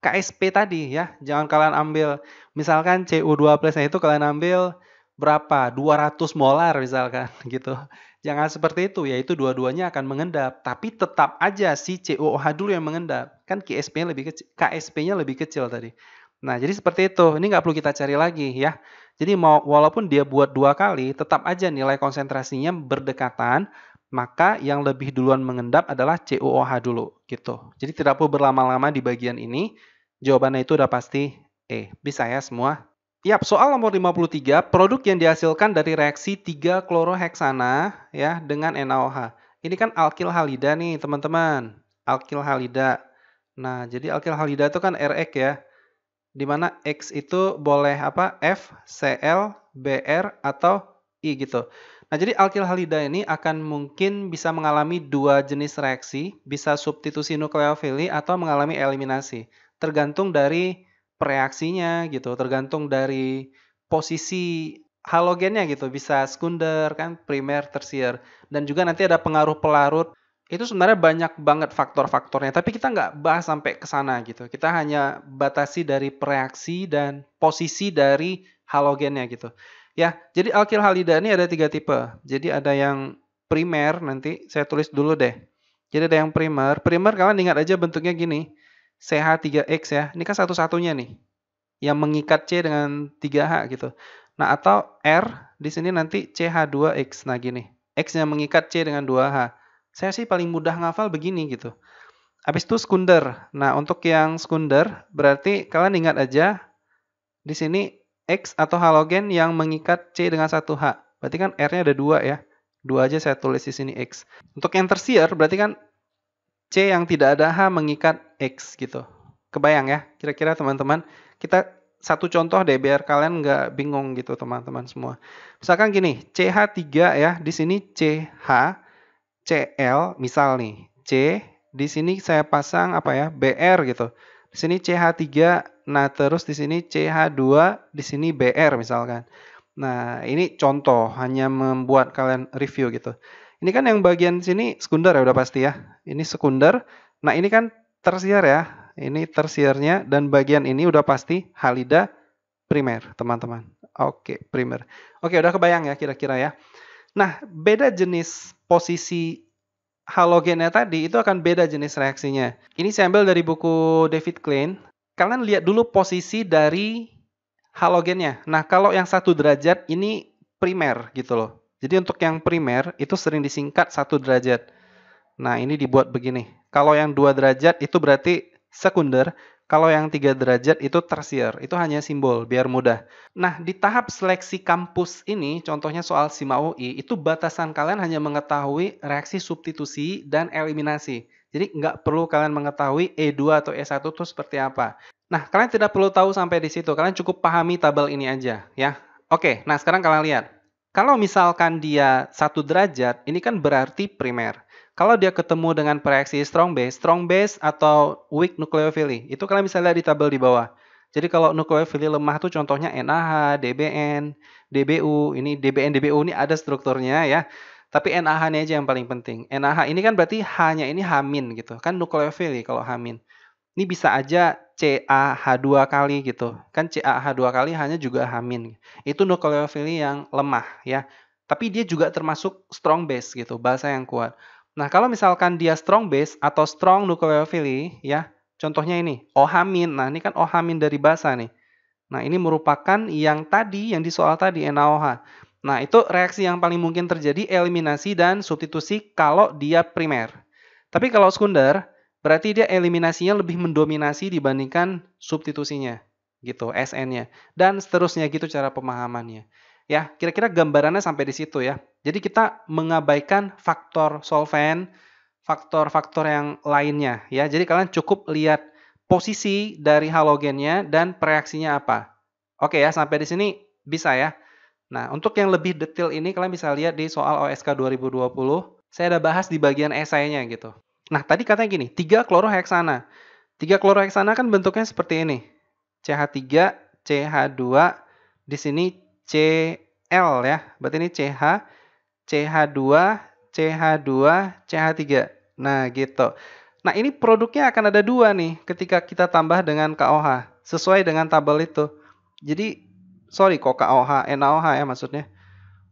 KSP tadi ya. Jangan kalian ambil, misalkan Cu2 plusnya itu kalian ambil berapa? 200 molar misalkan gitu. Jangan seperti itu, yaitu dua-duanya akan mengendap. Tapi tetap aja si CuOH dulu yang mengendap. Kan KSP-nya lebih kecil, KSP-nya lebih kecil tadi. Nah, jadi seperti itu. Ini nggak perlu kita cari lagi ya. Jadi walaupun dia buat 2 kali, tetap aja nilai konsentrasinya berdekatan. Maka yang lebih duluan mengendap adalah CuOH dulu gitu. Jadi tidak perlu berlama-lama di bagian ini. Jawabannya itu udah pasti E. Bisa ya semua? Yap, soal nomor 53, produk yang dihasilkan dari reaksi 3 kloroheksana ya dengan NaOH. Ini kan alkil halida nih, teman-teman. Alkil halida. Nah, jadi alkil halida itu kan RX ya. Di mana X itu boleh apa? F, Cl, Br atau I gitu. Nah, jadi alkil halida ini akan mungkin bisa mengalami 2 jenis reaksi, bisa substitusi nukleofili atau mengalami eliminasi. Tergantung dari reaksinya gitu, tergantung dari posisi halogennya gitu, bisa sekunder kan, primer, tersier. Dan juga nanti ada pengaruh pelarut. Itu sebenarnya banyak banget faktor-faktornya, tapi kita nggak bahas sampai ke sana gitu. Kita hanya batasi dari reaksi dan posisi dari halogennya gitu. Ya, jadi alkil halida ini ada 3 tipe. Jadi ada yang primer, nanti saya tulis dulu deh. Jadi ada yang primer. Primer kalian ingat aja bentuknya gini. CH3X ya. Ini kan satu-satunya nih yang mengikat C dengan 3H gitu. Nah, atau R di sini nanti CH2X. Nah, gini. X-nya mengikat C dengan 2H. Saya sih paling mudah ngafal begini gitu. Habis itu sekunder. Nah, untuk yang sekunder berarti kalian ingat aja di sini X atau halogen yang mengikat C dengan 1H. Berarti kan R-nya ada 2 ya. 2 aja saya tulis di sini X. Untuk yang tersier berarti kan C yang tidak ada H mengikat X gitu. Kebayang ya? Kira-kira teman-teman. Kita satu contoh deh biar kalian nggak bingung gitu teman-teman semua. Misalkan gini, CH3 ya, di sini CH, CL, misal nih, C, di sini saya pasang apa ya, BR gitu. Di sini CH3, nah terus di sini CH2, di sini BR misalkan. Nah, ini contoh, hanya membuat kalian review gitu. Ini kan yang bagian sini sekunder ya udah pasti ya. Ini sekunder. Nah, ini kan tersier ya. Ini tersiernya dan bagian ini udah pasti halida primer, teman-teman. Oke, primer. Oke, udah kebayang ya kira-kira ya. Nah, beda jenis posisi halogennya tadi itu akan beda jenis reaksinya. Ini saya ambil dari buku David Klein. Kalian lihat dulu posisi dari halogennya. Nah, kalau yang 1 derajat ini primer gitu loh. Jadi untuk yang primer itu sering disingkat 1 derajat. Nah, ini dibuat begini. Kalau yang 2 derajat itu berarti sekunder. Kalau yang 3 derajat itu tersier. Itu hanya simbol, biar mudah. Nah, di tahap seleksi kampus ini, contohnya soal SIMA UI, itu batasan kalian hanya mengetahui reaksi substitusi dan eliminasi. Jadi, nggak perlu kalian mengetahui E2 atau E1 itu seperti apa. Nah, kalian tidak perlu tahu sampai di situ. Kalian cukup pahami tabel ini aja, ya. Oke, nah sekarang kalian lihat. Kalau misalkan dia 1 derajat, ini kan berarti primer. Kalau dia ketemu dengan reaksi strong base atau weak nucleophily, itu kalian bisa lihat di tabel di bawah. Jadi kalau nukleofili lemah tuh contohnya NaH, DBN, DBU. Ini DBN, DBU ini ada strukturnya ya. Tapi NaH-nya aja yang paling penting. NaH ini kan berarti H-nya ini H- gitu. Kan nukleofili kalau H-. Ini bisa aja CaH2 kali gitu. Kan CaH2 kali hanya juga H-. Itu nukleofili yang lemah ya. Tapi dia juga termasuk strong base gitu, bahasa yang kuat. Nah, kalau misalkan dia strong base atau strong nucleophily ya, contohnya ini OH-. Nah, ini kan OH- dari basa nih. Nah, ini merupakan yang tadi yang di soal tadi NaOH. Nah, itu reaksi yang paling mungkin terjadi eliminasi dan substitusi kalau dia primer. Tapi kalau sekunder, berarti dia eliminasinya lebih mendominasi dibandingkan substitusinya gitu, SN-nya. Dan seterusnya gitu cara pemahamannya. Ya, kira-kira gambarannya sampai di situ ya. Jadi kita mengabaikan faktor solvent, faktor-faktor yang lainnya ya. Jadi kalian cukup lihat posisi dari halogennya dan reaksinya apa. Oke ya, sampai di sini bisa ya. Nah, untuk yang lebih detail ini kalian bisa lihat di soal OSK 2020. Saya ada bahas di bagian esainya gitu. Nah, tadi katanya gini, 3 kloroheksana. 3 kloroheksana kan bentuknya seperti ini. CH3, CH2, di sini Cl ya. Berarti ini CH, CH2, CH2, CH3. Nah, gitu. Nah, ini produknya akan ada 2 nih ketika kita tambah dengan KOH. Sesuai dengan tabel itu. Jadi, sorry kok KOH, NaOH ya maksudnya.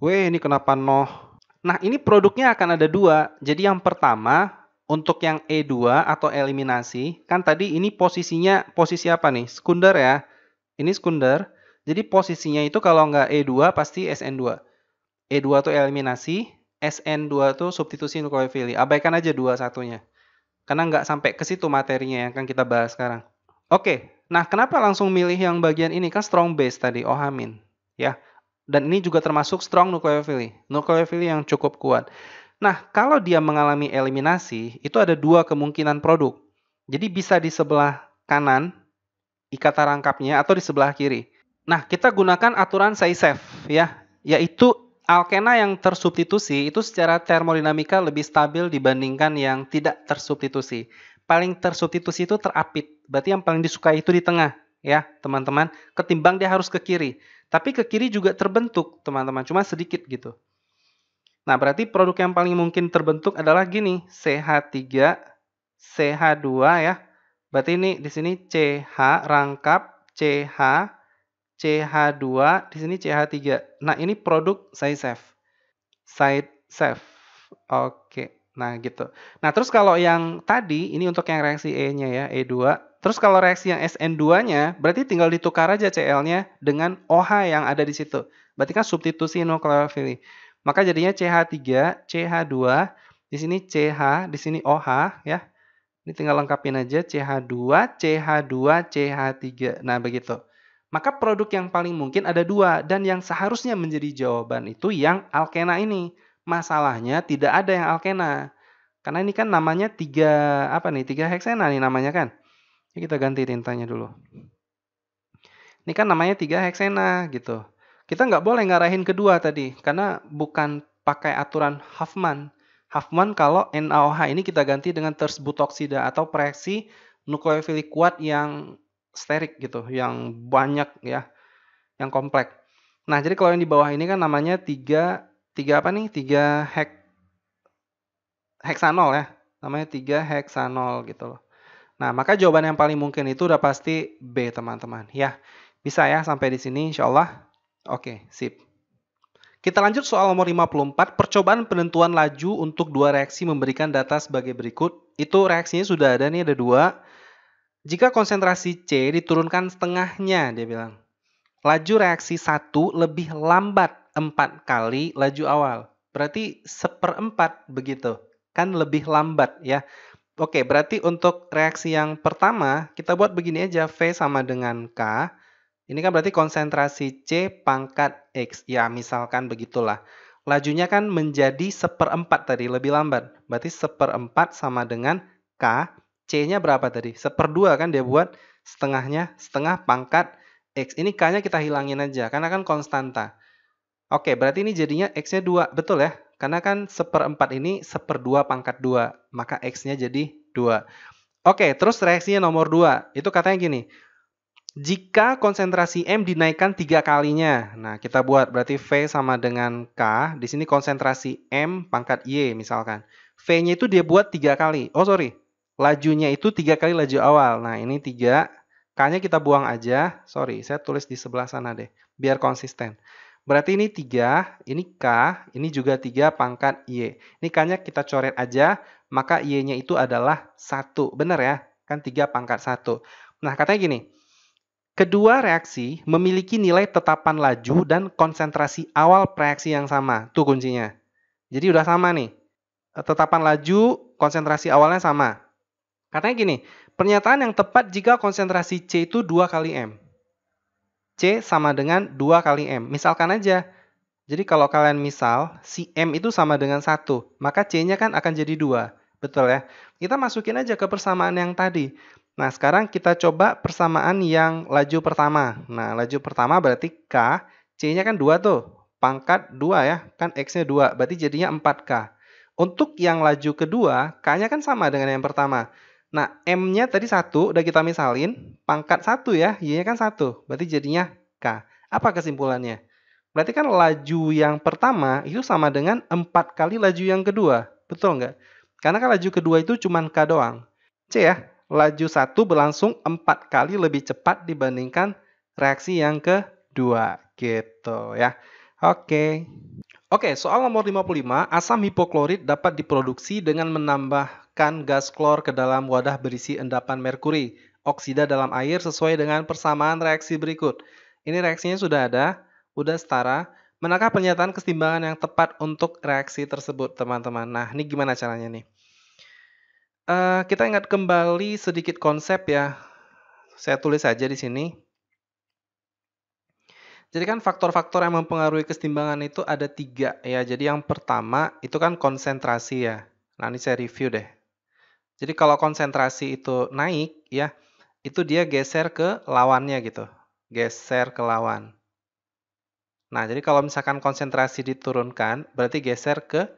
Weh, ini kenapa noh? Nah, ini produknya akan ada 2. Jadi yang pertama, untuk yang E2 atau eliminasi, kan tadi ini posisinya, posisi apa nih? Sekunder ya. Ini sekunder. Jadi posisinya itu kalau nggak E2 pasti SN2. E2 itu eliminasi, SN2 itu substitusi nukleofili. Abaikan aja 2 satunya. Karena nggak sampai ke situ materinya yang akan kita bahas sekarang. Oke, nah kenapa langsung milih yang bagian ini? Kan strong base tadi, OH-. Ya. Dan ini juga termasuk strong nukleofili. Nukleofili yang cukup kuat. Nah, kalau dia mengalami eliminasi, itu ada 2 kemungkinan produk. Jadi bisa di sebelah kanan, ikatan rangkapnya, atau di sebelah kiri. Nah, kita gunakan aturan Zaitsev ya, yaitu alkena yang tersubstitusi itu secara termodinamika lebih stabil dibandingkan yang tidak tersubstitusi. Paling tersubstitusi itu terapit, berarti yang paling disukai itu di tengah ya, teman-teman, ketimbang dia harus ke kiri. Tapi ke kiri juga terbentuk, teman-teman, cuma sedikit gitu. Nah, berarti produk yang paling mungkin terbentuk adalah gini, CH3, CH2 ya. Berarti ini di sini CH rangkap CH, CH2, di sini CH3. Nah, ini produk side safe. Side safe. Oke. Nah, gitu. Nah, terus kalau yang tadi, ini untuk yang reaksi E-nya ya, E2. Terus kalau reaksi yang SN2-nya, berarti tinggal ditukar aja Cl-nya dengan OH yang ada di situ. Berarti kan substitusi nukleofili. Maka jadinya CH3, CH2, di sini CH, di sini OH ya. Ini tinggal lengkapin aja CH2, CH2, CH3. Nah, begitu. Maka produk yang paling mungkin ada dua, dan yang seharusnya menjadi jawaban itu yang alkena ini. Masalahnya tidak ada yang alkena. Karena ini kan namanya 3 apa nih? 3 heksena nih namanya kan. Ini kita ganti tintanya dulu. Ini kan namanya 3 heksena gitu. Kita nggak boleh ngarahin kedua tadi karena bukan pakai aturan Huffman. Huffman kalau NaOH ini kita ganti dengan ters butoksida atau reaksi nukleofilik kuat yang sterik gitu, yang banyak ya, yang kompleks. Nah, jadi kalau yang di bawah ini kan namanya 3 apa nih? 3 heksanol ya. Namanya 3 heksanol gitu loh. Nah, maka jawaban yang paling mungkin itu udah pasti B, teman-teman. Ya, bisa ya sampai di sini insyaallah. Oke, sip. Kita lanjut soal nomor 54, percobaan penentuan laju untuk dua reaksi memberikan data sebagai berikut. Itu reaksinya sudah ada nih, ada dua. Jika konsentrasi C diturunkan setengahnya, dia bilang. Laju reaksi 1 lebih lambat 4 kali laju awal. Berarti 1/4 begitu. Kan lebih lambat ya. Oke, berarti untuk reaksi yang pertama, kita buat begini aja. V sama dengan K. Ini kan berarti konsentrasi C pangkat X. Ya, misalkan begitulah. Lajunya kan menjadi 1/4 tadi, lebih lambat. Berarti 1/4 sama dengan K. C-nya berapa tadi? 1/2 kan dia buat setengahnya, setengah pangkat X. Ini K-nya kita hilangin aja, karena kan konstanta. Oke, berarti ini jadinya X-nya 2. Betul ya? Karena kan 1/4 ini 1/2 pangkat 2. Maka X-nya jadi 2. Oke, terus reaksinya nomor 2. Itu katanya gini. Jika konsentrasi M dinaikkan 3 kalinya. Nah, kita buat berarti V sama dengan K. Di sini konsentrasi M pangkat Y misalkan. V-nya itu dia buat 3 kali. Oh, sorry. Lajunya itu 3 kali laju awal. Nah, ini 3. K-nya kita buang aja. Sorry, saya tulis di sebelah sana deh. Biar konsisten. Berarti ini 3, ini K, ini juga 3 pangkat Y. Ini K-nya kita coret aja, maka Y-nya itu adalah 1. Benar ya? Kan 3 pangkat 1. Nah, katanya gini. Kedua reaksi memiliki nilai tetapan laju dan konsentrasi awal reaksi yang sama. Tuh kuncinya. Jadi udah sama nih. Tetapan laju, konsentrasi awalnya sama. Katanya gini, pernyataan yang tepat jika konsentrasi C itu 2 kali M. C sama dengan 2 kali M. Misalkan aja. Jadi kalau kalian misal, si M itu sama dengan 1, maka C-nya kan akan jadi 2. Betul ya? Kita masukin aja ke persamaan yang tadi. Nah, sekarang kita coba persamaan yang laju pertama. Nah, laju pertama berarti K, C-nya kan 2 tuh. Pangkat 2 ya, kan X-nya 2, berarti jadinya 4K. Untuk yang laju kedua, K-nya kan sama dengan yang pertama. Nah, M-nya tadi 1, udah kita misalin, pangkat 1 ya, Y-nya kan 1, berarti jadinya K. Apa kesimpulannya? Berarti kan laju yang pertama itu sama dengan 4 kali laju yang kedua. Betul nggak? Karena kan laju kedua itu cuma K doang. C ya, laju 1 berlangsung 4 kali lebih cepat dibandingkan reaksi yang kedua. Gitu ya. Oke. Oke, soal nomor 55. Asam hipoklorit dapat diproduksi dengan menambahkan gas klor ke dalam wadah berisi endapan merkuri, oksida dalam air sesuai dengan persamaan reaksi berikut. Ini reaksinya sudah ada, udah setara. Manakah pernyataan keseimbangan yang tepat untuk reaksi tersebut, teman-teman? Nah, ini gimana caranya nih? Kita ingat kembali sedikit konsep ya. Saya tulis saja di sini. Jadi kan faktor-faktor yang mempengaruhi keseimbangan itu ada 3 ya. Jadi yang pertama itu kan konsentrasi ya. Nah, ini saya review deh. Jadi kalau konsentrasi itu naik ya, itu dia geser ke lawannya gitu. Geser ke lawan. Nah, jadi kalau misalkan konsentrasi diturunkan, berarti geser ke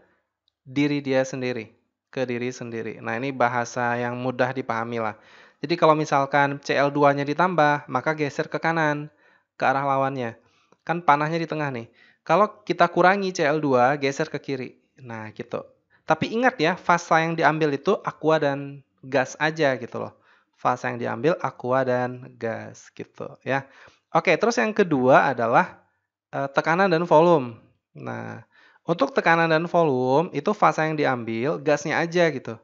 diri dia sendiri. Ke diri sendiri. Nah, ini bahasa yang mudah dipahami lah. Jadi kalau misalkan Cl2-nya ditambah, maka geser ke kanan, ke arah lawannya. Kan panahnya di tengah nih. Kalau kita kurangi Cl2, geser ke kiri. Nah, gitu. Tapi ingat ya, fasa yang diambil itu aqua dan gas aja gitu loh. Fasa yang diambil aqua dan gas gitu ya. Oke, terus yang kedua adalah tekanan dan volume. Nah, untuk tekanan dan volume itu fasa yang diambil gasnya aja gitu.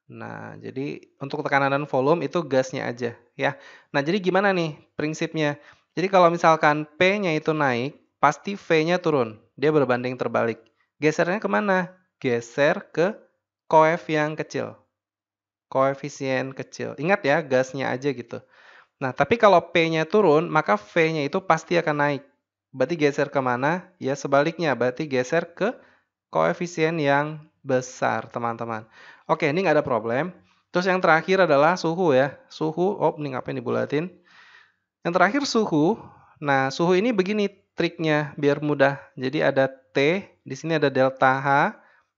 Nah, jadi untuk tekanan dan volume itu gasnya aja ya. Nah, jadi gimana nih prinsipnya? Jadi kalau misalkan P-nya itu naik, pasti V-nya turun. Dia berbanding terbalik. Gesernya kemana? Geser ke koef yang kecil. Koefisien kecil. Ingat ya, gasnya aja gitu. Nah, tapi kalau P-nya turun, maka V-nya itu pasti akan naik. Berarti geser kemana? Ya sebaliknya, berarti geser ke koefisien yang besar, teman-teman. Oke, ini nggak ada problem. Terus yang terakhir adalah suhu ya. Suhu, ini ngapain dibulatin? Yang terakhir suhu. Nah, suhu ini begini triknya biar mudah. Jadi ada T, di sini ada delta H.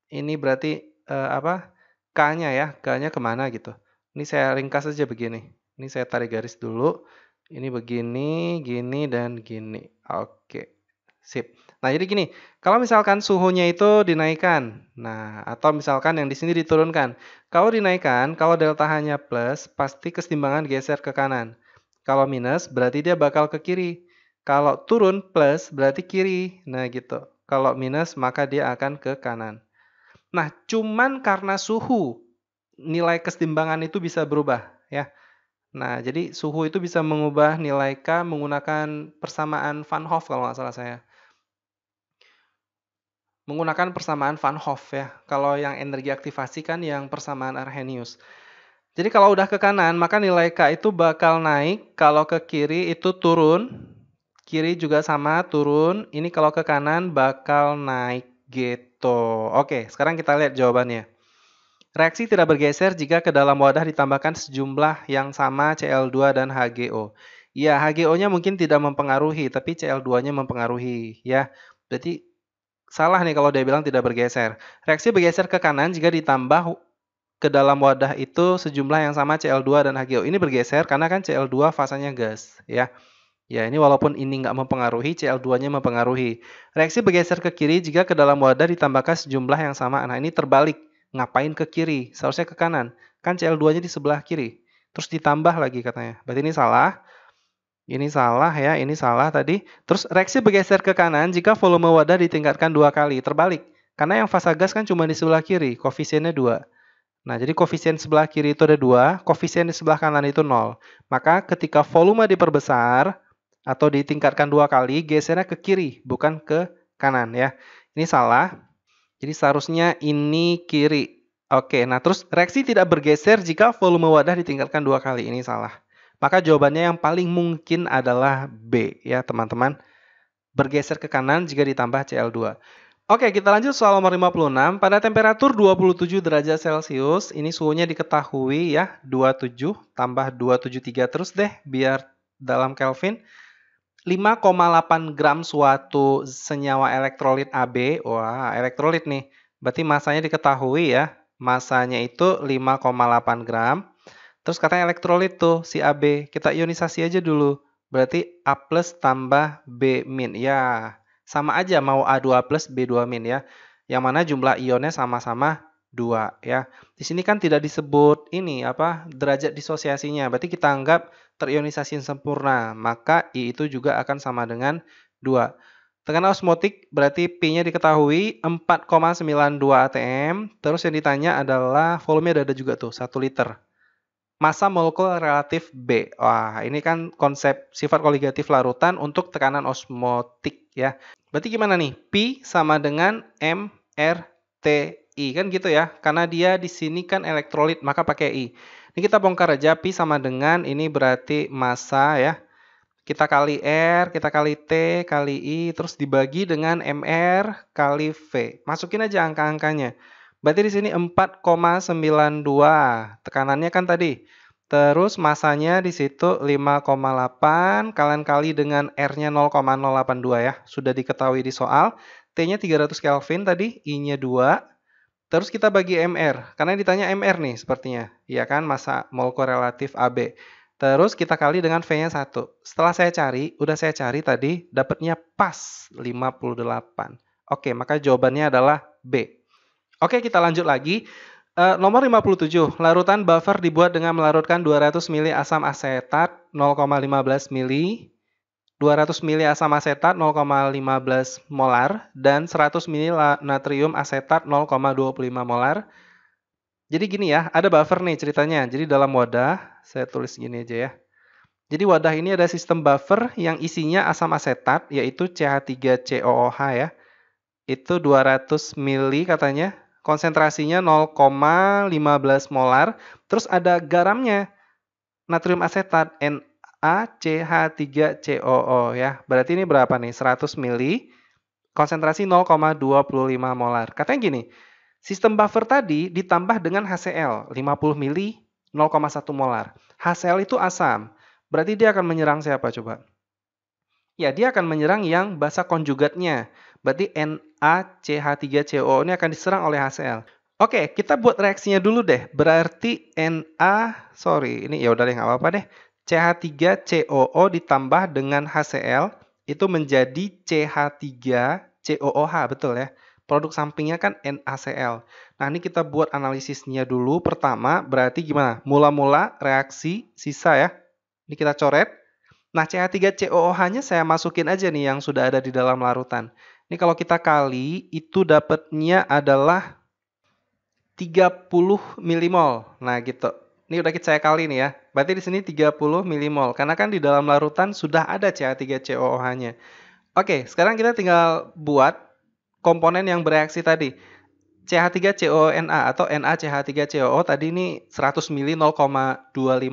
Ini berarti apa? K-nya ya. K-nya kemana gitu. Ini saya ringkas aja begini. Ini saya tarik garis dulu. Ini begini, gini, dan gini. Oke, sip. Nah, jadi gini, kalau misalkan suhunya itu dinaikkan, nah, atau misalkan yang di sini diturunkan. Kalau dinaikkan, kalau delta H-nya plus, pasti kesetimbangan geser ke kanan. Kalau minus, berarti dia bakal ke kiri. Kalau turun plus, berarti kiri. Nah, gitu. Kalau minus, maka dia akan ke kanan. Nah, cuman karena suhu, nilai kesetimbangan itu bisa berubah, ya. Nah, jadi suhu itu bisa mengubah nilai K menggunakan persamaan Van Hoff kalau nggak salah saya. Menggunakan persamaan Van Hoff ya. Kalau yang energi aktivasi kan yang persamaan Arrhenius. Jadi kalau udah ke kanan, maka nilai K itu bakal naik. Kalau ke kiri itu turun. Kiri juga sama, turun. Ini kalau ke kanan bakal naik gitu. Oke, sekarang kita lihat jawabannya. Reaksi tidak bergeser jika ke dalam wadah ditambahkan sejumlah yang sama Cl2 dan HGO. Ya, HGO-nya mungkin tidak mempengaruhi, tapi Cl2-nya mempengaruhi. Ya, berarti salah nih kalau dia bilang tidak bergeser. Reaksi bergeser ke kanan jika ditambah ke dalam wadah itu sejumlah yang sama Cl2 dan HGO. Ini bergeser karena kan Cl2 fasanya gas, ya. Ya, ini walaupun ini nggak mempengaruhi, Cl2-nya mempengaruhi. Reaksi bergeser ke kiri jika ke dalam wadah ditambahkan sejumlah yang sama. Nah, ini terbalik. Ngapain ke kiri? Seharusnya ke kanan. Kan Cl2-nya di sebelah kiri. Terus ditambah lagi katanya. Berarti ini salah. Ini salah ya, ini salah tadi. Terus reaksi bergeser ke kanan jika volume wadah ditingkatkan 2 kali. Terbalik. Karena yang fasa gas kan cuma di sebelah kiri, koefisiennya 2. Nah, jadi koefisien sebelah kiri itu ada 2, koefisien di sebelah kanan itu 0. Maka ketika volume diperbesar atau ditingkatkan 2 kali, gesernya ke kiri, bukan ke kanan ya. Ini salah. Jadi seharusnya ini kiri. Oke, nah terus reaksi tidak bergeser jika volume wadah ditingkatkan 2 kali. Ini salah. Maka jawabannya yang paling mungkin adalah B ya teman-teman. Bergeser ke kanan jika ditambah Cl2. Oke, kita lanjut soal nomor 56. Pada temperatur 27 derajat Celcius, ini suhunya diketahui ya, 27 tambah 273 terus deh biar dalam Kelvin. 5,8 gram suatu senyawa elektrolit AB. Wah, elektrolit nih. Berarti masanya diketahui ya. Masanya itu 5,8 gram. Terus katanya elektrolit tuh si AB. Kita ionisasi aja dulu. Berarti A plus tambah B min. Ya, sama aja mau A2 plus B2 min ya. Yang mana jumlah ionnya sama-sama 2 ya. Di sini kan tidak disebut ini apa derajat disosiasinya. Berarti kita anggap terionisasi sempurna. Maka I itu juga akan sama dengan 2. Tekanan osmotik berarti P-nya diketahui 4,92 atm. Terus yang ditanya adalah volume ada juga tuh 1 liter. Massa molekul relatif B. Wah, ini kan konsep sifat koligatif larutan untuk tekanan osmotik ya. Berarti gimana nih? P sama dengan mRTI kan gitu ya. Karena dia di sini kan elektrolit maka pakai I. Ini kita bongkar aja P sama dengan ini berarti massa ya. Kita kali R, kita kali T, kali I, terus dibagi dengan mR kali V. Masukin aja angka-angkanya. Berarti di sini 4,92. Tekanannya kan tadi. Terus masanya di situ 5,8 kalian kali dengan R-nya 0,082 ya. Sudah diketahui di soal. T-nya 300 Kelvin tadi, I-nya 2. Terus kita bagi MR. Karena ditanya MR nih sepertinya. Iya kan, massa molekul relatif AB. Terus kita kali dengan V-nya 1. Setelah udah saya cari tadi, dapatnya pas 58. Oke, maka jawabannya adalah B. Oke, kita lanjut lagi. Nomor 57, larutan buffer dibuat dengan melarutkan 200 ml asam asetat 0,15 ml, 200 ml asam asetat 0,15 molar, dan 100 ml natrium asetat 0,25 molar. Jadi gini ya, ada buffer nih ceritanya. Jadi dalam wadah, saya tulis gini aja ya. Jadi wadah ini ada sistem buffer yang isinya asam asetat, yaitu CH3COOH ya. Itu 200 mili katanya. Konsentrasinya 0,15 molar. Terus ada garamnya, natrium asetat, NaCH3COO ya. Berarti ini berapa nih? 100 mili. Konsentrasi 0,25 molar. Katanya gini, sistem buffer tadi ditambah dengan HCl 50 mili 0,1 molar. HCl itu asam. Berarti dia akan menyerang siapa coba? Ya, dia akan menyerang yang basa konjugatnya. Berarti NaCH3COO ini akan diserang oleh HCl. Oke, kita buat reaksinya dulu deh. Berarti ini ya udah deh nggak apa-apa deh. CH3COO ditambah dengan HCl itu menjadi CH3COOH, betul ya. Produk sampingnya kan NaCl. Nah, ini kita buat analisisnya dulu. Pertama, berarti gimana? Mula-mula reaksi sisa ya. Ini kita coret. Nah, CH3COOH-nya saya masukin aja nih yang sudah ada di dalam larutan. Ini kalau kita kali, itu dapatnya adalah 30 milimol. Nah, gitu. Ini udah saya kali nih ya. Berarti di sini 30 milimol. Karena kan di dalam larutan sudah ada CH3COOH-nya. Oke, sekarang kita tinggal buat komponen yang bereaksi tadi. CH3CONA atau NaCH3COO tadi ini 100 mili 0,25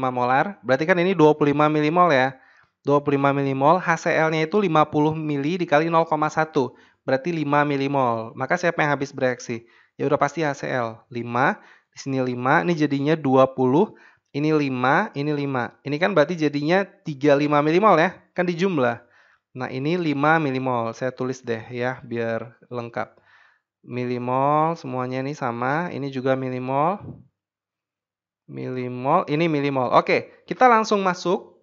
molar. Berarti kan ini 25 milimol ya. 25 milimol, HCl-nya itu 50 mili dikali 0,1. Berarti 5 milimol. Maka siapa yang habis bereaksi? Ya udah pasti HCl. 5, di sini 5, ini jadinya 20. Ini 5, ini 5. Ini kan berarti jadinya 35 milimol ya. Kan dijumlah. Nah, ini 5 milimol. Saya tulis deh ya biar lengkap. Milimol, semuanya ini sama. Ini juga milimol. Milimol, ini milimol. Oke, kita langsung masuk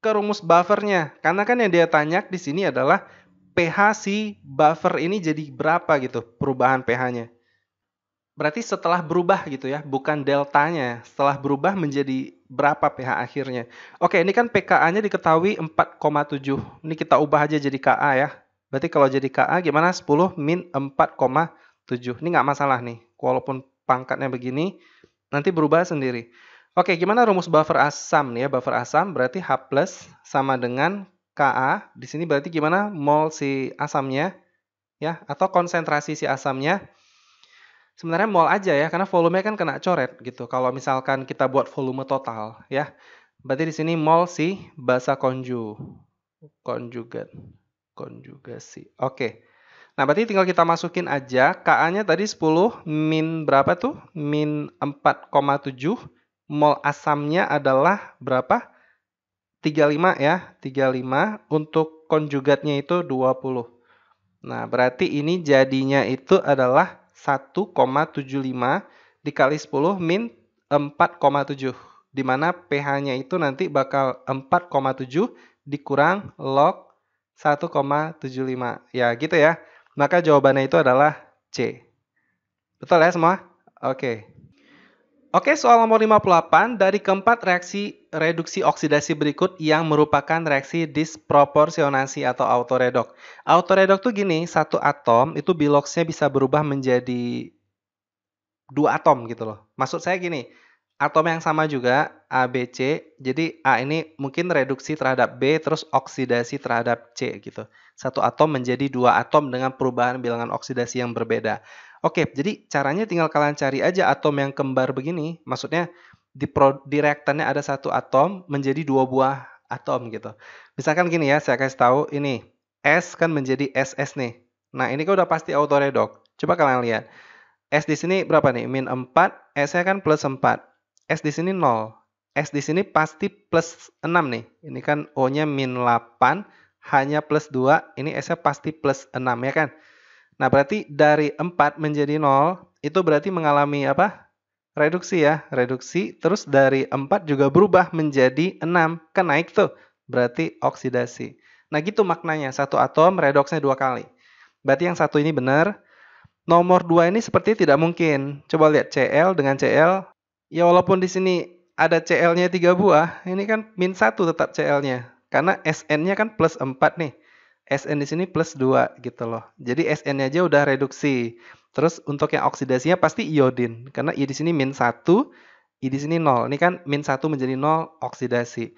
ke rumus buffernya. Karena kan yang dia tanya di sini adalah pH si buffer ini jadi berapa gitu perubahan pH-nya. Berarti setelah berubah gitu ya, bukan deltanya. Setelah berubah menjadi berapa pH akhirnya. Oke, ini kan pKa-nya diketahui 4,7. Ini kita ubah aja jadi Ka ya. Berarti kalau jadi Ka gimana? 10 min 4,7. Ini nggak masalah nih. Walaupun pangkatnya begini, nanti berubah sendiri. Oke, gimana rumus buffer asam nih ya? Buffer asam berarti H+ sama dengan Ka. Di sini berarti gimana? Mol si asamnya ya atau konsentrasi si asamnya. Sebenarnya mol aja ya karena volumenya kan kena coret gitu. Kalau misalkan kita buat volume total ya. Berarti di sini mol si basa konjugasi. Oke. Nah, berarti tinggal kita masukin aja. Ka-nya tadi 10 min berapa tuh? Min 4,7. Mol asamnya adalah berapa? 35 ya. 35. Untuk konjugatnya itu 20. Nah, berarti ini jadinya itu adalah 1,75 dikali 10 min 4,7. Di mana pH-nya itu nanti bakal 4,7 dikurang log 1,75. Ya, gitu ya. Maka jawabannya itu adalah C. Betul ya semua? Oke. Oke, soal nomor 58, dari keempat reaksi reduksi oksidasi berikut yang merupakan reaksi disproporsionasi atau autoredok. Autoredok tuh gini, satu atom itu biloxnya bisa berubah menjadi 2 atom gitu loh. Maksud saya gini, atom yang sama juga, A, B, C. Jadi A ini mungkin reduksi terhadap B, terus oksidasi terhadap C gitu. Satu atom menjadi 2 atom dengan perubahan bilangan oksidasi yang berbeda. Oke, jadi caranya tinggal kalian cari aja atom yang kembar begini. Maksudnya di reaktannya ada satu atom menjadi 2 buah atom gitu. Misalkan gini ya, saya kasih tahu ini S kan menjadi SS nih. Nah, ini kan udah pasti autoredok. Coba kalian lihat. S di sini berapa nih? Min 4, S-nya kan plus 4. S di sini 0. S di sini pasti plus 6 nih. Ini kan O-nya min 8, H-nya plus 2, ini S-nya pasti plus 6 ya kan? Nah, berarti dari 4 menjadi 0, itu berarti mengalami apa? reduksi ya, reduksi. Terus dari 4 juga berubah menjadi 6. Kan naik tuh, berarti oksidasi. Nah gitu maknanya, satu atom redoksnya 2 kali. Berarti yang satu ini benar. Nomor 2 ini seperti tidak mungkin. Coba lihat Cl dengan Cl. Ya walaupun di sini ada Cl-nya 3 buah, ini kan min 1 tetap Cl-nya. Karena Sn-nya kan plus 4 nih. Sn di sini plus 2 gitu loh. Jadi Sn-nya aja udah reduksi. Terus untuk yang oksidasinya pasti iodin. Karena I di sini min 1, I di sini 0. Ini kan min 1 menjadi 0 oksidasi.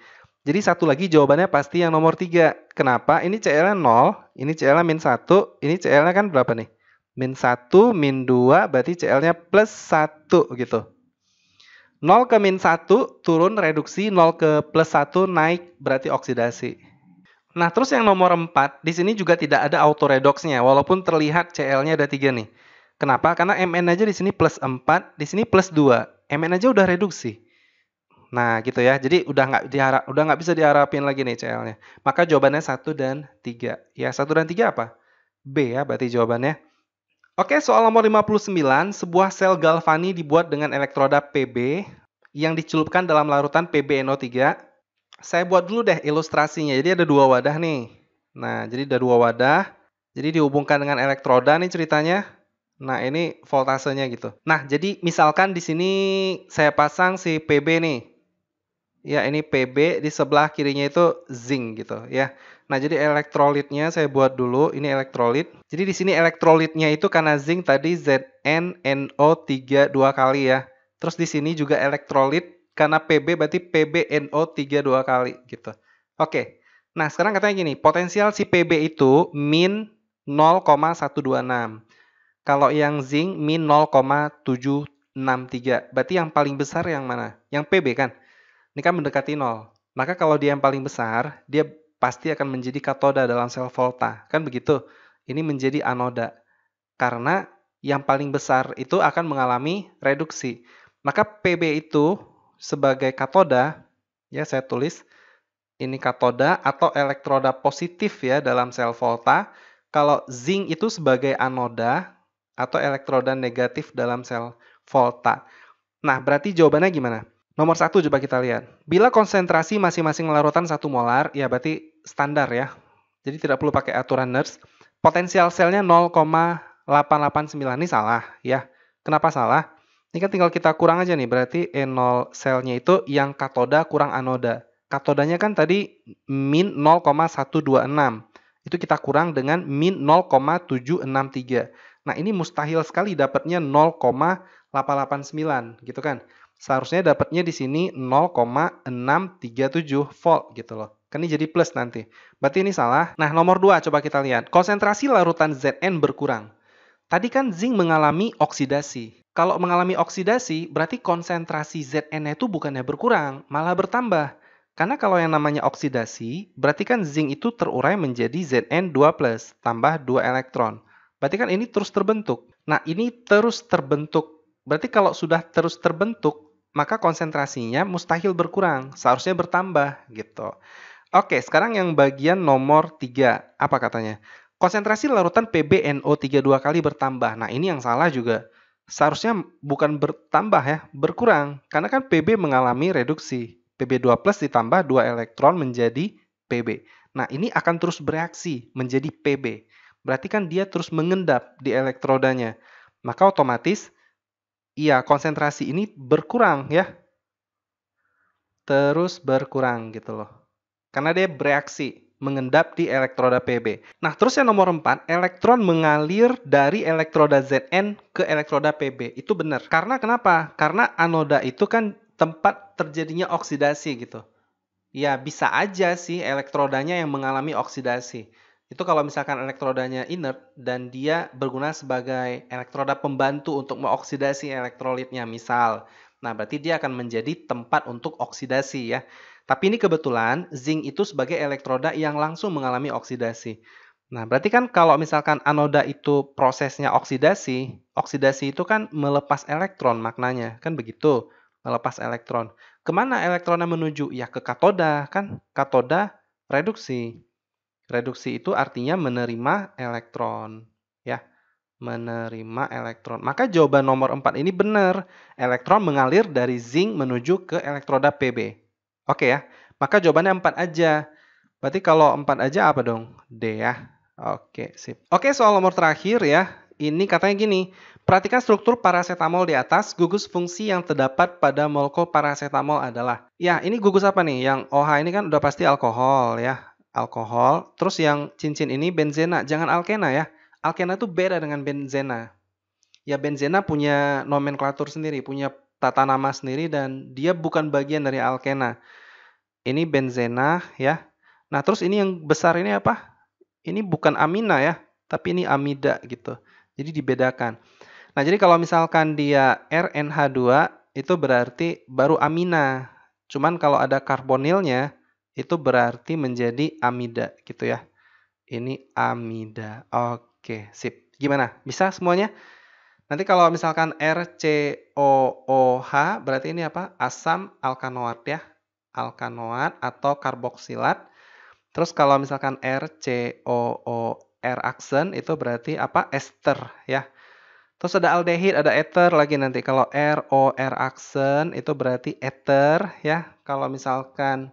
Jadi satu lagi jawabannya pasti yang nomor 3. Kenapa? Ini Cl-nya 0, ini Cl-nya min 1, ini Cl-nya kan berapa nih? Min 1, min 2, berarti Cl-nya plus 1 gitu. 0 ke min 1 turun reduksi, 0 ke plus 1 naik berarti oksidasi. Nah, terus yang nomor 4, di sini juga tidak ada auto redoxnya, walaupun terlihat Cl-nya ada 3 nih. Kenapa? Karena Mn aja di sini plus 4, di sini plus 2. Mn aja udah reduksi. Nah, gitu ya. Jadi udah nggak bisa diharapin lagi nih Cl-nya. Maka jawabannya 1 dan 3. Ya, 1 dan 3 apa? B ya, berarti jawabannya. Oke, soal nomor 59, sebuah sel galvani dibuat dengan elektroda Pb yang dicelupkan dalam larutan PbNO3. Saya buat dulu deh ilustrasinya. Jadi ada 2 wadah nih. Nah, jadi ada 2 wadah. Jadi dihubungkan dengan elektroda nih ceritanya. Nah, ini voltasenya gitu. Nah, jadi misalkan di sini saya pasang si Pb nih. Ya, ini Pb, di sebelah kirinya itu zinc gitu ya. Nah, jadi elektrolitnya saya buat dulu, ini elektrolit. Jadi di sini elektrolitnya itu karena zinc tadi ZnNO3 2 kali ya. Terus di sini juga elektrolit karena Pb berarti PbNO3 2 kali gitu. Oke. Nah, sekarang katanya gini, potensial si Pb itu min 0,126. Kalau yang zinc min 0,763. Berarti yang paling besar yang mana? Yang Pb kan? Ini kan mendekati 0. Maka kalau dia yang paling besar, dia pasti akan menjadi katoda dalam sel volta. Kan begitu? Ini menjadi anoda. Karena yang paling besar itu akan mengalami reduksi. Maka Pb itu sebagai katoda, ya saya tulis, ini katoda atau elektroda positif ya dalam sel volta. Kalau zinc itu sebagai anoda atau elektroda negatif dalam sel volta. Nah, berarti jawabannya gimana? Nomor 1 coba kita lihat. Bila konsentrasi masing-masing larutan 1 molar, ya berarti standar ya. Jadi tidak perlu pakai aturan Nernst. Potensial selnya 0,889. Ini salah ya. Kenapa salah? Ini kan tinggal kita kurang aja nih. Berarti E0 selnya itu yang katoda kurang anoda. Katodanya kan tadi min 0,126. Itu kita kurang dengan min 0,763. Nah, ini mustahil sekali dapatnya 0,889 gitu kan. Seharusnya dapatnya di sini 0,637 volt gitu loh. Kan ini jadi plus nanti. Berarti ini salah. Nah, nomor 2 coba kita lihat. Konsentrasi larutan Zn berkurang. Tadi kan zinc mengalami oksidasi. Kalau mengalami oksidasi, berarti konsentrasi Zn itu bukannya berkurang, malah bertambah. Karena kalau yang namanya oksidasi, berarti kan zinc itu terurai menjadi Zn2+, tambah 2 elektron. Berarti kan ini terus terbentuk. Nah, ini terus terbentuk. Berarti kalau sudah terus terbentuk, maka konsentrasinya mustahil berkurang, seharusnya bertambah gitu. Oke, sekarang yang bagian nomor 3, apa katanya? Konsentrasi larutan PbNO3 2 kali bertambah. Nah, ini yang salah juga. Seharusnya bukan bertambah ya, berkurang. Karena kan Pb mengalami reduksi. Pb2+ ditambah 2 elektron menjadi Pb. Nah, ini akan terus bereaksi menjadi Pb. Berarti kan dia terus mengendap di elektrodanya. Maka otomatis iya, konsentrasi ini berkurang ya. Terus berkurang gitu loh. Karena dia bereaksi, mengendap di elektroda Pb. Nah, terus yang nomor 4, elektron mengalir dari elektroda Zn ke elektroda Pb. Itu benar. Karena kenapa? Karena anoda itu kan tempat terjadinya oksidasi gitu. Ya, bisa aja sih elektrodanya yang mengalami oksidasi. Itu kalau misalkan elektrodanya inert dan dia berguna sebagai elektroda pembantu untuk mengoksidasi elektrolitnya, misal. Nah, berarti dia akan menjadi tempat untuk oksidasi ya. Tapi ini kebetulan zinc itu sebagai elektroda yang langsung mengalami oksidasi. Nah, berarti kan kalau misalkan anoda itu prosesnya oksidasi, oksidasi itu kan melepas elektron maknanya, kan begitu, melepas elektron. Kemana elektronnya menuju? Ya ke katoda, kan katoda reduksi. Reduksi itu artinya menerima elektron, ya. menerima elektron. Maka jawaban nomor 4 ini benar. Elektron mengalir dari zinc menuju ke elektroda Pb. Oke ya. Maka jawabannya 4 aja. Berarti kalau 4 aja apa dong? D ya. Oke, sip. Oke, soal nomor terakhir ya. Ini katanya gini. Perhatikan struktur paracetamol di atas. Gugus fungsi yang terdapat pada molekul paracetamol adalah. Ya, ini gugus apa nih? Yang OH ini kan udah pasti alkohol ya. Alkohol. Terus yang cincin ini benzena. Jangan alkena ya. Alkena itu beda dengan benzena. Ya, benzena punya nomenklatur sendiri, punya tata nama sendiri, dan dia bukan bagian dari alkena. Ini benzena ya. Nah, terus ini yang besar ini apa? Ini bukan amina ya, tapi ini amida gitu. Jadi dibedakan. Nah, jadi kalau misalkan dia RNH2, itu berarti baru amina. Cuman kalau ada karbonilnya, itu berarti menjadi amida gitu ya. Ini amida. Oke, sip. Gimana? Bisa semuanya? Nanti kalau misalkan RCOOH, berarti ini apa? Asam alkanoat ya. Alkanoat atau karboksilat. Terus kalau misalkan RCOOR aksen, itu berarti apa? Ester ya. Terus ada aldehid, ada ether lagi nanti. Kalau ROR aksen, itu berarti ether ya. Kalau misalkan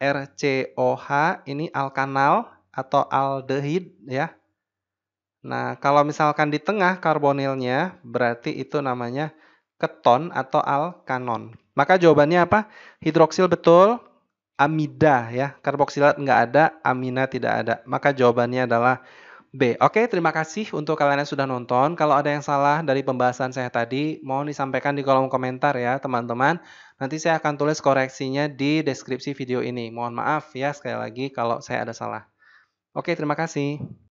RCOH, ini alkanal atau aldehid ya. Nah, kalau misalkan di tengah karbonilnya, berarti itu namanya keton atau alkanon. Maka jawabannya apa? Hidroksil betul, amida ya. Karboksilat nggak ada, amina tidak ada. Maka jawabannya adalah B. Oke, terima kasih untuk kalian yang sudah nonton. Kalau ada yang salah dari pembahasan saya tadi, mohon disampaikan di kolom komentar ya, teman-teman. Nanti saya akan tulis koreksinya di deskripsi video ini. Mohon maaf ya sekali lagi kalau saya ada salah. Oke, terima kasih.